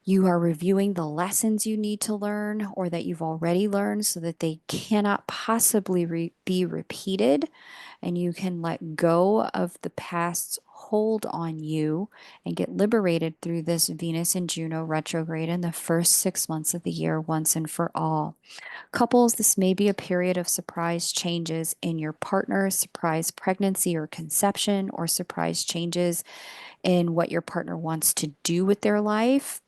You are reviewing the lessons you need to learn or that you've already learned so that they cannot possibly be repeated, and you can let go of the past's hold on you and get liberated through this Venus and Juno retrograde in the first 6 months of the year once and for all. Couples, this may be a period of surprise changes in your partner, surprise pregnancy or conception, or surprise changes in what your partner wants to do with their life,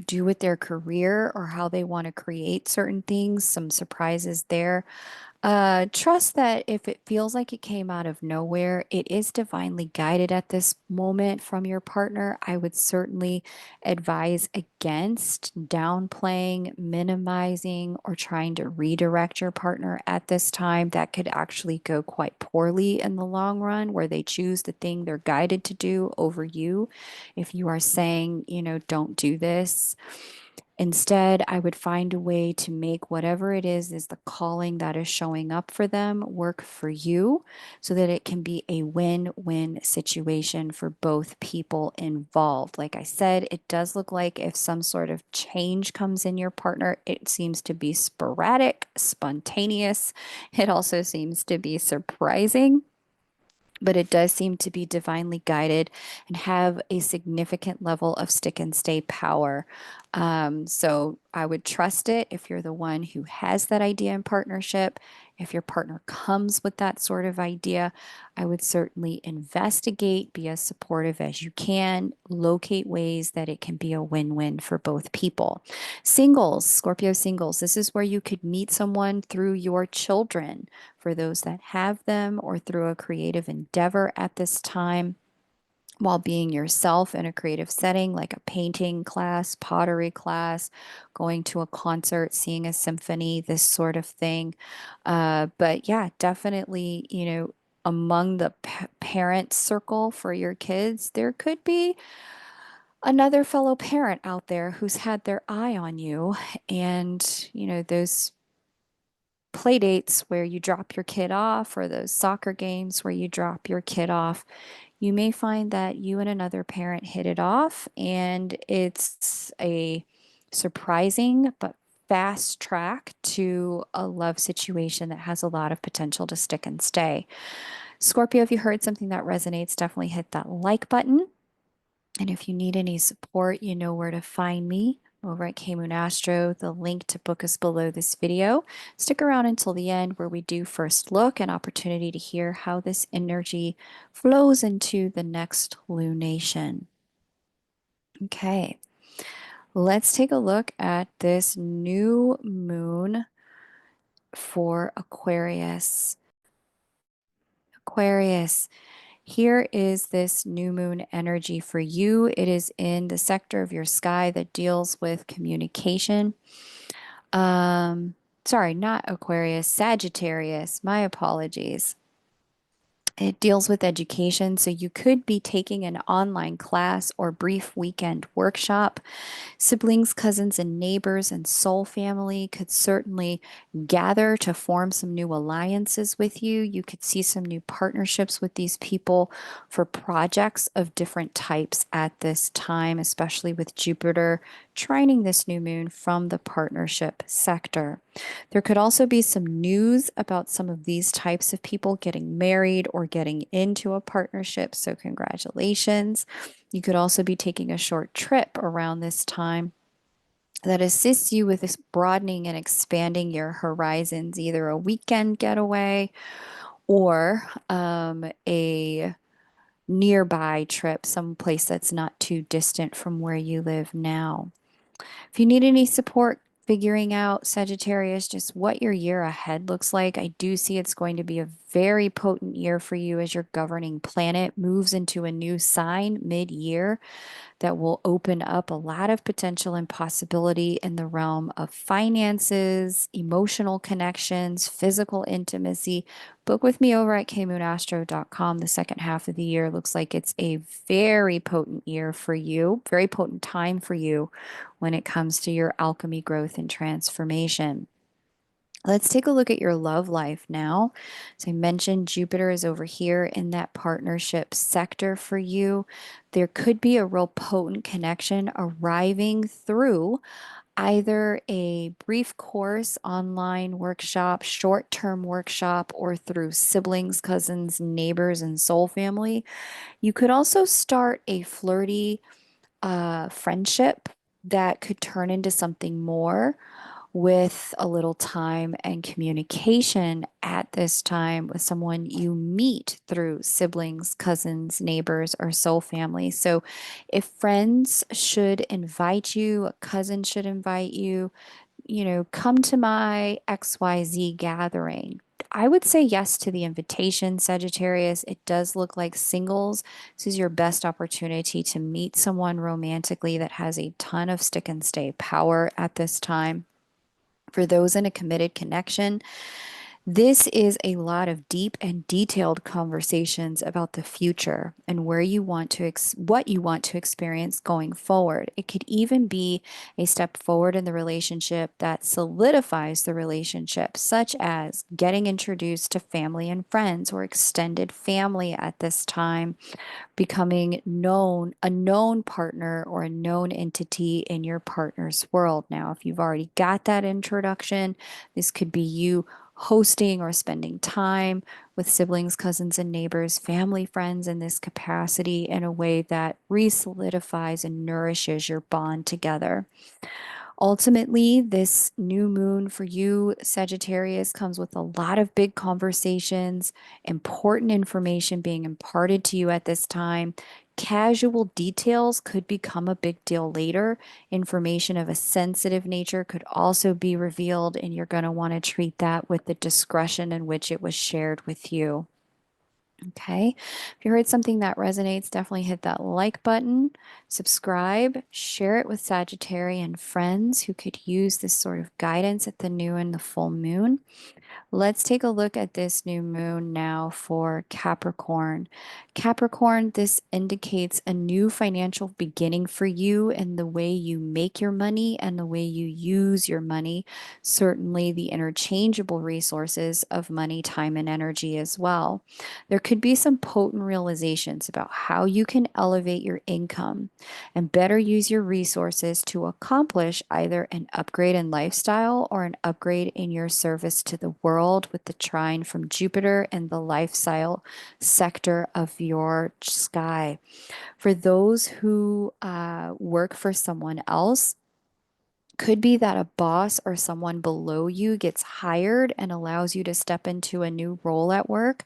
do with their career, or how they want to create certain things, some surprises there. Trust that if it feels like it came out of nowhere, it is divinely guided at this moment from your partner. I would certainly advise against downplaying, minimizing, or trying to redirect your partner at this time. That could actually go quite poorly in the long run, where they choose the thing they're guided to do over you. If you are saying, don't do this, instead, I would find a way to make whatever it is the calling that is showing up for them work for you so that it can be a win-win situation for both people involved. Like I said, it does look like if some sort of change comes in your partner, it seems to be sporadic, spontaneous. It also seems to be surprising, but it does seem to be divinely guided and have a significant level of stick and stay power. So I would trust it if you're the one who has that idea in partnership. If your partner comes with that sort of idea, I would certainly investigate, be as supportive as you can, locate ways that it can be a win-win for both people. Singles, Scorpio singles, this is where you could meet someone through your children, for those that have them, or through a creative endeavor at this time, while being yourself in a creative setting like a painting class, pottery class, going to a concert, seeing a symphony, this sort of thing. But yeah, definitely, among the parent circle for your kids, there could be another fellow parent out there who's had their eye on you. And, those play dates where you drop your kid off, or those soccer games where you drop your kid off, you may find that you and another parent hit it off, and it's a surprising but fast track to a love situation that has a lot of potential to stick and stay. Scorpio, if you heard something that resonates, definitely hit that like button. And if you need any support, you know where to find me over at K Moon Astro. The link to book is below this video. Stick around until the end, where we do first look, an opportunity to hear how this energy flows into the next lunation. Okay, let's take a look at this new moon for Aquarius. Aquarius, here is this new moon energy for you. It is in the sector of your sky that deals with communication. Um, Sorry, not Aquarius, Sagittarius. My apologies. It deals with education, so you could be taking an online class or brief weekend workshop. Siblings, cousins, and neighbors and soul family could certainly gather to form some new alliances with you. You could see some new partnerships with these people for projects of different types at this time, especially with Jupiter trining this new moon from the partnership sector. There could also be some news about some of these types of people getting married or getting into a partnership, so congratulations. You could also be taking a short trip around this time that assists you with this broadening and expanding your horizons, either a weekend getaway or a nearby trip, someplace that's not too distant from where you live now. If you need any support figuring out, Sagittarius, just what your year ahead looks like, I do see it's going to be a very potent year for you as your governing planet moves into a new sign mid-year that will open up a lot of potential and possibility in the realm of finances, emotional connections, physical intimacy. Book with me over at kmoonastro.com. The second half of the year looks like it's a very potent year for you, very potent time for you when it comes to your alchemy, growth, and transformation. Let's take a look at your love life now. So I mentioned Jupiter is over here in that partnership sector for you. There could be a real potent connection arriving through either a brief course, online workshop, short-term workshop, or through siblings, cousins, neighbors, and soul family. You could also start a flirty friendship that could turn into something more with a little time and communication at this time with someone you meet through siblings, cousins, neighbors, or soul family. So, if friends should invite you, a cousin should invite you, come to my XYZ gathering. I would say yes to the invitation, Sagittarius. It does look like singles. This is your best opportunity to meet someone romantically that has a ton of stick and stay power at this time. For those in a committed connection, this is a lot of deep and detailed conversations about the future and where you want to what you want to experience going forward. It could even be a step forward in the relationship that solidifies the relationship, such as getting introduced to family and friends or extended family at this time, becoming a known partner or a known entity in your partner's world. Now, if you've already got that introduction, this could be you hosting or spending time with siblings, cousins, and neighbors, family, friends in this capacity in a way that re-solidifies and nourishes your bond together. Ultimately, this new moon for you, Sagittarius, comes with a lot of big conversations, important information being imparted to you at this time. Casual details could become a big deal later. Information of a sensitive nature could also be revealed, and you're going to want to treat that with the discretion in which it was shared with you. Okay. If you heard something that resonates, definitely hit that like button, subscribe, share it with Sagittarian friends who could use this sort of guidance at the new and the full moon. Let's take a look at this new moon now for Capricorn. Capricorn, this indicates a new financial beginning for you in the way you make your money and the way you use your money. Certainly, the interchangeable resources of money, time, and energy as well. There could be some potent realizations about how you can elevate your income and better use your resources to accomplish either an upgrade in lifestyle or an upgrade in your service to the world with the trine from Jupiter and the lifestyle sector of your sky. For those who work for someone else, could be that a boss or someone below you gets hired and allows you to step into a new role at work.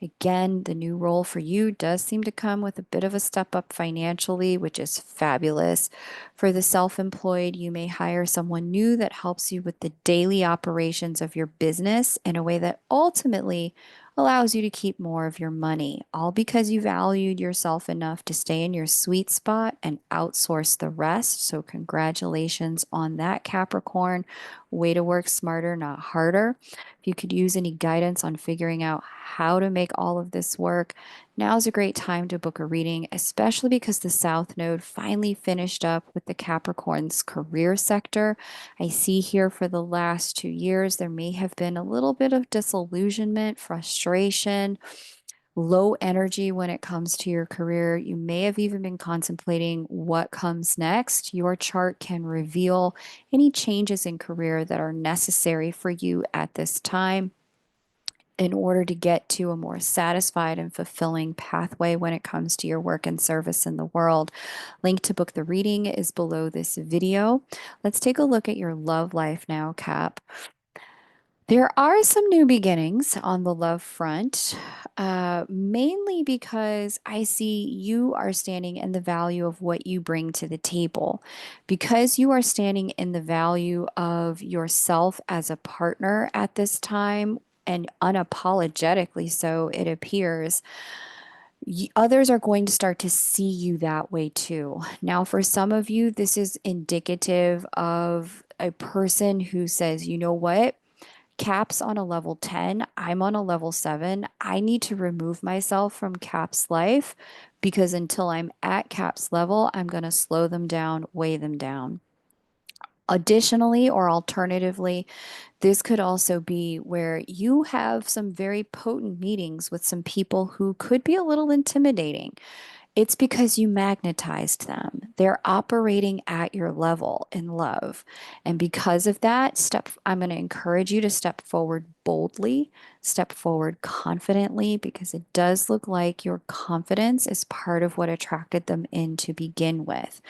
Again, the new role for you does seem to come with a bit of a step up financially, which is fabulous. For the self-employed, you may hire someone new that helps you with the daily operations of your business in a way that ultimately allows you to keep more of your money, all because you valued yourself enough to stay in your sweet spot and outsource the rest. So, congratulations on that, Capricorn. Way to work smarter, not harder. If you could use any guidance on figuring out how to make all of this work, now's a great time to book a reading, especially because the South Node finally finished up with the Capricorn's career sector. I see here for the last 2 years, there may have been a little bit of disillusionment, frustration, low energy when it comes to your career. You may have even been contemplating what comes next. Your chart can reveal any changes in career that are necessary for you at this time in order to get to a more satisfied and fulfilling pathway when it comes to your work and service in the world. Link to book the reading is below this video. Let's take a look at your love life now, Cap. There are some new beginnings on the love front, mainly because I see you are standing in the value of what you bring to the table. Because you are standing in the value of yourself as a partner at this time, and unapologetically so, it appears, others are going to start to see you that way too. Now, for some of you, this is indicative of a person who says, you know what? Cap's on a level 10. I'm on a level 7. I need to remove myself from Cap's life because until I'm at Cap's level, I'm going to slow them down, weigh them down. Additionally, or alternatively, this could also be where you have some very potent meetings with some people who could be a little intimidating. It's because you magnetized them. They're operating at your level in love. And because of that, I'm going to encourage you to step forward boldly, step forward confidently, because it does look like your confidence is part of what attracted them in to begin with.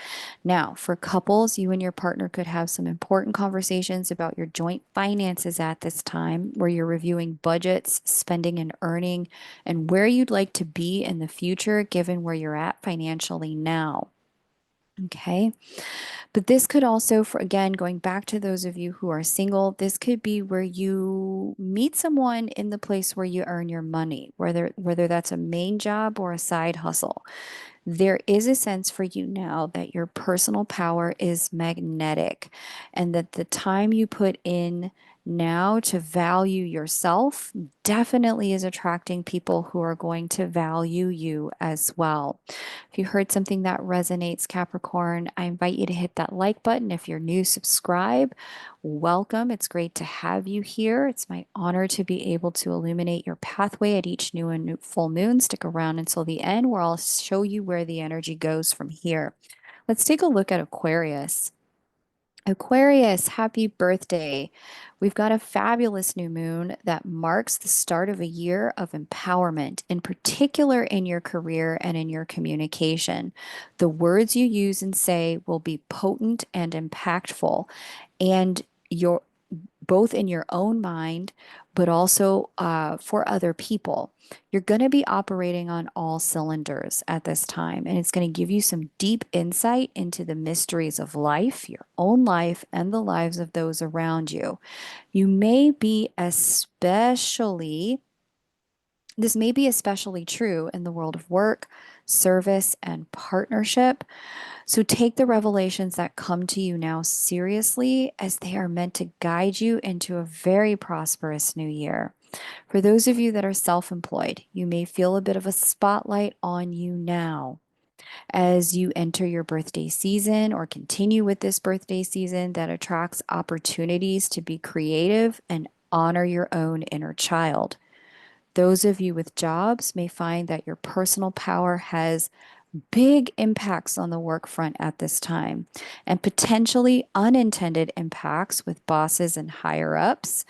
Now, for couples, you and your partner could have some important conversations about your joint finances at this time, where you're reviewing budgets, spending and earning, and where you'd like to be in the future, given where you're at financially now. Okay. But this could also, for again, going back to those of you who are single, this could be where you meet someone in the place where you earn your money, whether that's a main job or a side hustle. There is a sense for you now that your personal power is magnetic and that the time you put in now to value yourself definitely is attracting people who are going to value you as well. If you heard something that resonates, Capricorn, I invite you to hit that like button. If you're new, subscribe. Welcome. It's great to have you here. It's my honor to be able to illuminate your pathway at each new and full moon. Stick around until the end where I'll show you where the energy goes from here. Let's take a look at Aquarius. Aquarius, happy birthday. We've got a fabulous new moon that marks the start of a year of empowerment, in particular in your career and in your communication. The words you use and say will be potent and impactful, and your both in your own mind, but also for other people. You're going to be operating on all cylinders at this time, and it's going to give you some deep insight into the mysteries of life, your own life, and the lives of those around you. You may be especially, this may be especially true in the world of work, service, and partnership. So take the revelations that come to you now seriously, as they are meant to guide you into a very prosperous new year. For those of you that are self employed, you may feel a bit of a spotlight on you now as you enter your birthday season or continue with this birthday season that attracts opportunities to be creative and honor your own inner child. Those of you with jobs may find that your personal power has big impacts on the work front at this time, and potentially unintended impacts with bosses and higher ups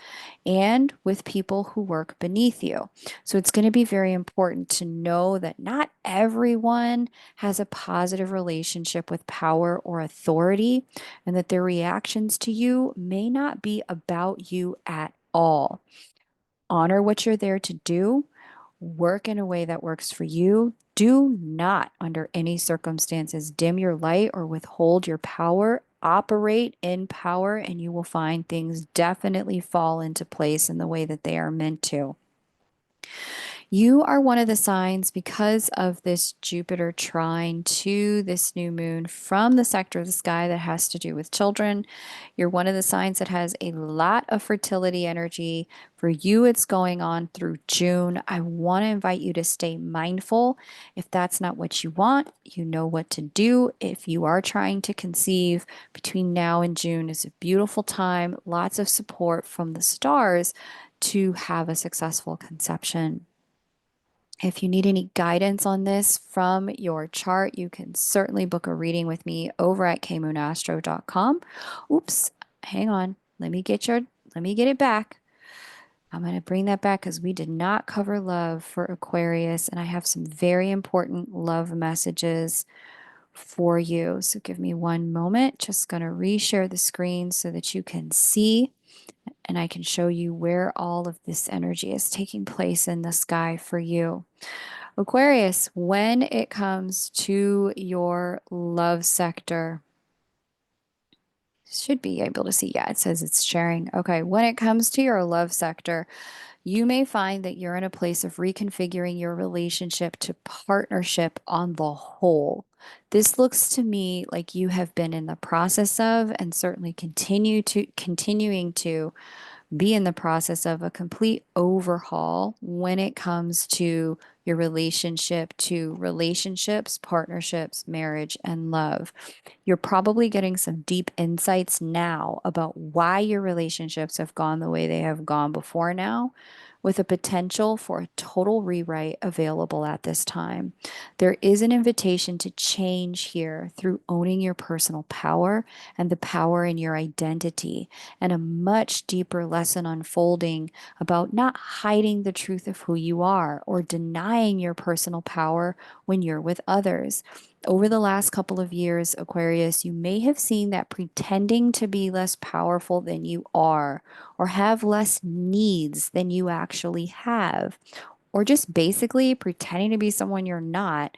and with people who work beneath you. So it's going to be very important to know that not everyone has a positive relationship with power or authority, and that their reactions to you may not be about you at all. Honor what you're there to do, work in a way that works for you. Do not, under any circumstances, dim your light or withhold your power. Operate in power, and you will find things definitely fall into place in the way that they are meant to. You are one of the signs, because of this Jupiter trine to this new moon from the sector of the sky that has to do with children. You're one of the signs that has a lot of fertility energy. For you, it's going on through June. I want to invite you to stay mindful. If that's not what you want, you know what to do. If you are trying to conceive, between now and June is a beautiful time. Lots of support from the stars to have a successful conception. If you need any guidance on this from your chart, you can certainly book a reading with me over at kmoonastro.com. Oops, hang on. Let me get it back. I'm going to bring that back because we did not cover love for Aquarius, and I have some very important love messages for you. So give me one moment. Just going to reshare the screen so that you can see and I can show you where all of this energy is taking place in the sky for you. Aquarius, when it comes to your love sector, should be able to see. Yeah, it says it's sharing. Okay, when it comes to your love sector, you may find that you're in a place of reconfiguring your relationship to partnership on the whole. This looks to me like you have been in the process of, and certainly continuing to be in the process of a complete overhaul when it comes to your relationship to relationships, partnerships, marriage, and love. You're probably getting some deep insights now about why your relationships have gone the way they have gone before now, with a potential for a total rewrite available at this time. There is an invitation to change here through owning your personal power and the power in your identity, and a much deeper lesson unfolding about not hiding the truth of who you are or denying your personal power when you're with others. Over the last couple of years, Aquarius, you may have seen that pretending to be less powerful than you are, or have less needs than you actually have, or just basically pretending to be someone you're not,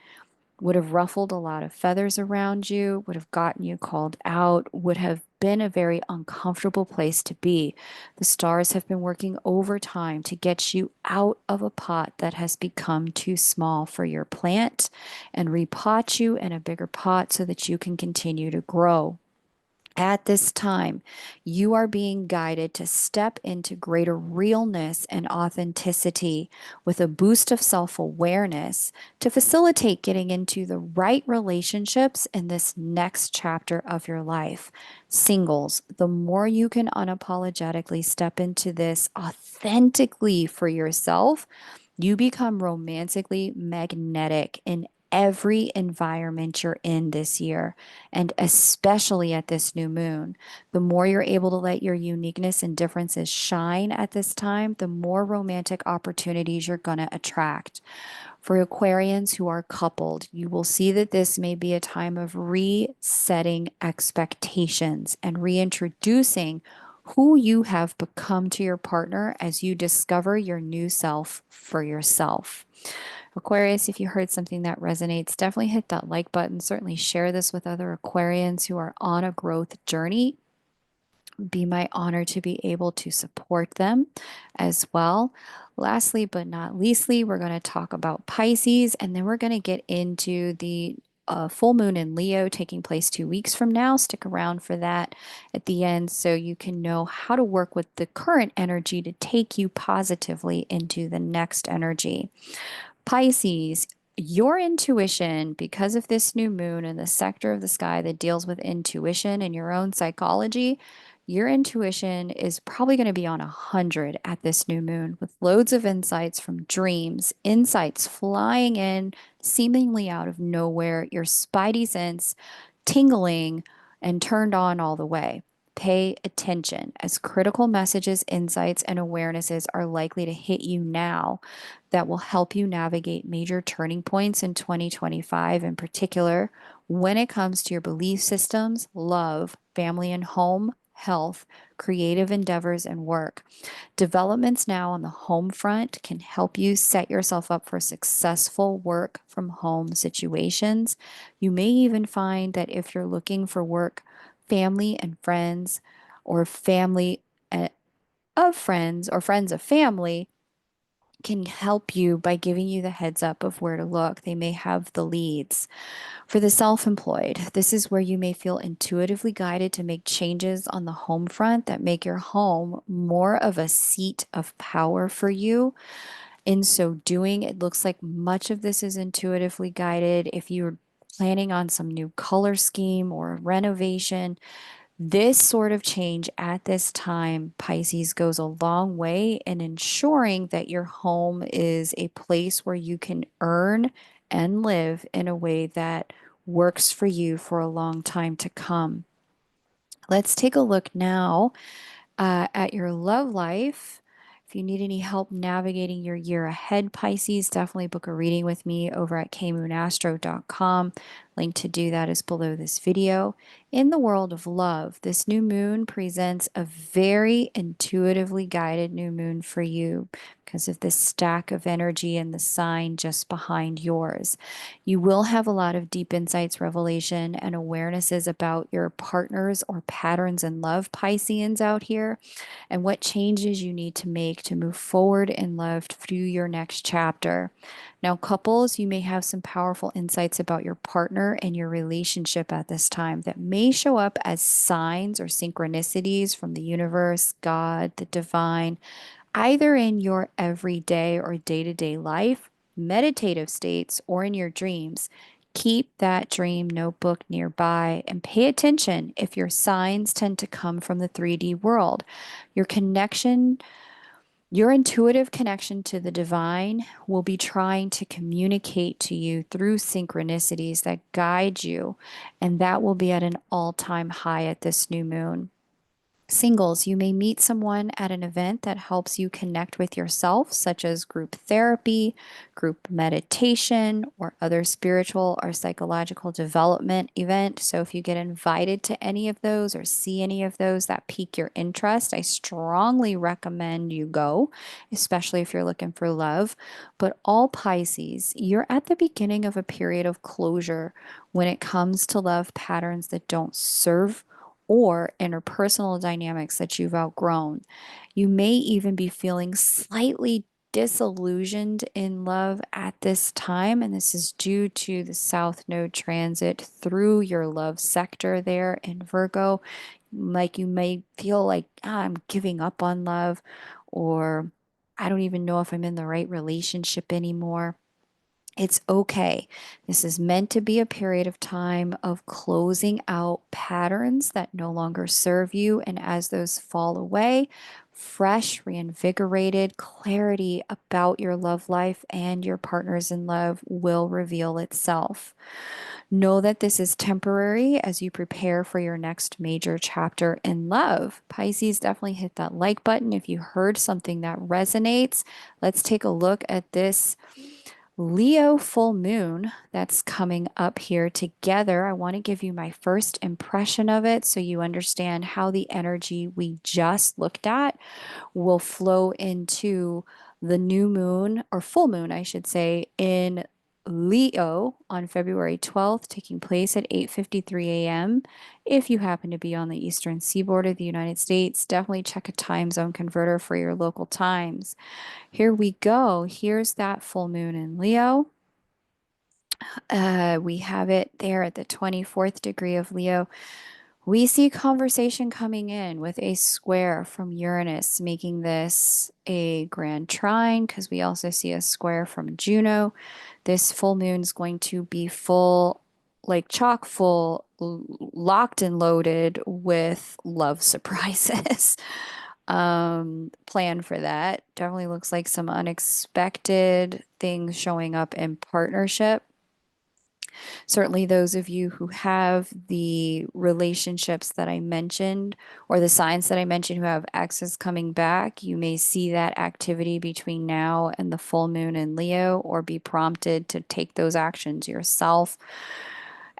would have ruffled a lot of feathers around you, would have gotten you called out, would have been a very uncomfortable place to be. The stars have been working overtime to get you out of a pot that has become too small for your plant and repot you in a bigger pot so that you can continue to grow. At this time, you are being guided to step into greater realness and authenticity with a boost of self awareness to facilitate getting into the right relationships in this next chapter of your life. Singles, the more you can unapologetically step into this authentically for yourself, you become romantically magnetic in every environment you're in this year, and especially at this new moon. The more you're able to let your uniqueness and differences shine at this time, the more romantic opportunities you're going to attract. For Aquarians who are coupled, you will see that this may be a time of resetting expectations and reintroducing who you have become to your partner as you discover your new self for yourself. Aquarius, if you heard something that resonates, definitely hit that like button. Certainly share this with other Aquarians who are on a growth journey. Be my honor to be able to support them as well. Lastly, but not leastly, we're going to talk about Pisces, and then we're going to get into the full moon in Leo taking place 2 weeks from now. Stick around for that at the end so you can know how to work with the current energy to take you positively into the next energy. Pisces, your intuition, because of this new moon and the sector of the sky that deals with intuition and your own psychology, your intuition is probably going to be on 100 at this new moon with loads of insights from dreams, insights flying in seemingly out of nowhere, your spidey sense tingling and turned on all the way. Pay attention as critical messages, insights, and awarenesses are likely to hit you now that will help you navigate major turning points in 2025, in particular, when it comes to your belief systems, love, family and home, health, creative endeavors, and work. Developments now on the home front can help you set yourself up for successful work from home situations. You may even find that if you're looking for work, family and friends, or family of friends, or friends of family, can help you by giving you the heads up of where to look. They may have the leads. For the self employed, this is where you may feel intuitively guided to make changes on the home front that make your home more of a seat of power for you. In so doing, it looks like much of this is intuitively guided. If you're planning on some new color scheme or renovation, this sort of change at this time, Pisces, goes a long way in ensuring that your home is a place where you can earn and live in a way that works for you for a long time to come. Let's take a look now at your love life. If you need any help navigating your year ahead, Pisces, definitely book a reading with me over at kmoonastro.com. Link to do that is below this video. In the world of love, this new moon presents a very intuitively guided new moon for you because of this stack of energy and the sign just behind yours. You will have a lot of deep insights, revelation, and awarenesses about your partners or patterns in love, Pisceans out here, and what changes you need to make to move forward in love through your next chapter. Now, couples, you may have some powerful insights about your partner partner and your relationship at this time that may show up as signs or synchronicities from the universe, God, the divine, either in your everyday or day to day life, meditative states, or in your dreams. Keep that dream notebook nearby and pay attention if your signs tend to come from the 3D world. Your connection, your intuitive connection to the divine will be trying to communicate to you through synchronicities that guide you, and that will be at an all time high at this new moon. Singles, you may meet someone at an event that helps you connect with yourself, such as group therapy, group meditation, or other spiritual or psychological development event. So, if you get invited to any of those or see any of those that pique your interest, I strongly recommend you go, especially if you're looking for love. But all Pisces, you're at the beginning of a period of closure when it comes to love patterns that don't serve or interpersonal dynamics that you've outgrown. You may even be feeling slightly disillusioned in love at this time, and this is due to the South Node transit through your love sector there in Virgo. Like you may feel like, I'm giving up on love, or I don't even know if I'm in the right relationship anymore. It's okay. This is meant to be a period of time of closing out patterns that no longer serve you. And as those fall away, fresh, reinvigorated clarity about your love life and your partners in love will reveal itself. Know that this is temporary as you prepare for your next major chapter in love. Pisces, definitely hit that like button if you heard something that resonates. Let's take a look at this Leo full moon that's coming up here together. I want to give you my first impression of it so you understand how the energy we just looked at will flow into the new moon or full moon, I should say, in Leo on February 12th, taking place at 8:53 a.m. If you happen to be on the eastern seaboard of the United States, definitely check a time zone converter for your local times. Here we go. Here's that full moon in Leo. We have it there at the 24th degree of Leo. We see conversation coming in with a square from Uranus, making this a grand trine because we also see a square from Juno. This full moon is going to be full, like chock full, locked and loaded with love surprises. Plan for that. Definitely looks like some unexpected things showing up in partnership. Certainly, those of you who have the relationships that I mentioned or the signs that I mentioned who have exes coming back, you may see that activity between now and the full moon in Leo or be prompted to take those actions yourself.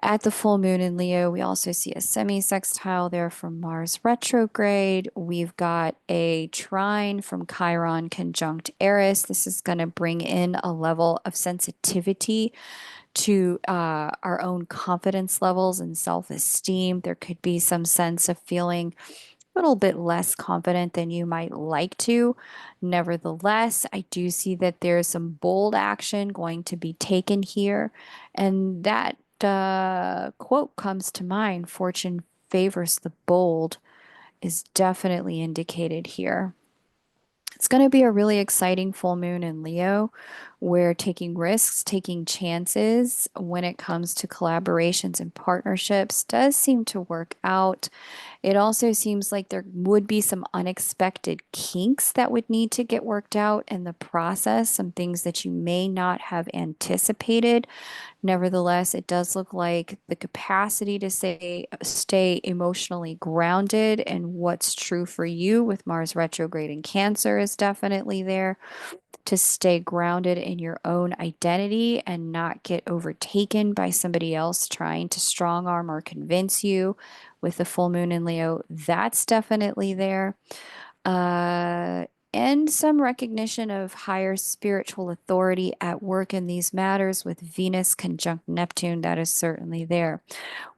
At the full moon in Leo, we also see a semi-sextile there from Mars retrograde. We've got a trine from Chiron conjunct Eris. This is going to bring in a level of sensitivity to our own confidence levels and self-esteem. There could be some sense of feeling a little bit less confident than you might like to. Nevertheless, I do see that there's some bold action going to be taken here. And that quote comes to mind, fortune favors the bold, is definitely indicated here. It's going to be a really exciting full moon in Leo. We're taking risks, taking chances when it comes to collaborations and partnerships does seem to work out. It also seems like there would be some unexpected kinks that would need to get worked out in the process, some things that you may not have anticipated. Nevertheless, it does look like the capacity to stay emotionally grounded and what's true for you with Mars retrograde in Cancer is definitely there. To stay grounded in your own identity and not get overtaken by somebody else trying to strong arm or convince you with the full moon in Leo. That's definitely there. Uh, and some recognition of higher spiritual authority at work in these matters with Venus conjunct Neptune. That is certainly there.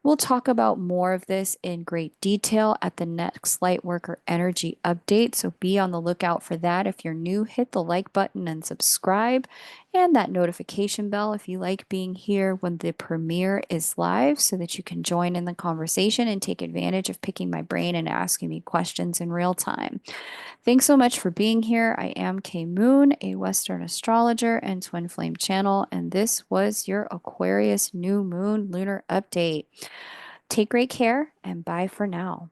We'll talk about more of this in great detail at the next Lightworker Energy update, so be on the lookout for that. If you're new, hit the like button and subscribe, and that notification bell if you like being here when the premiere is live so that you can join in the conversation and take advantage of picking my brain and asking me questions in real time. Thanks so much for being here. I am Kay Moon, a Western astrologer and twin flame channel, and this was your Aquarius new moon lunar update. Take great care and bye for now.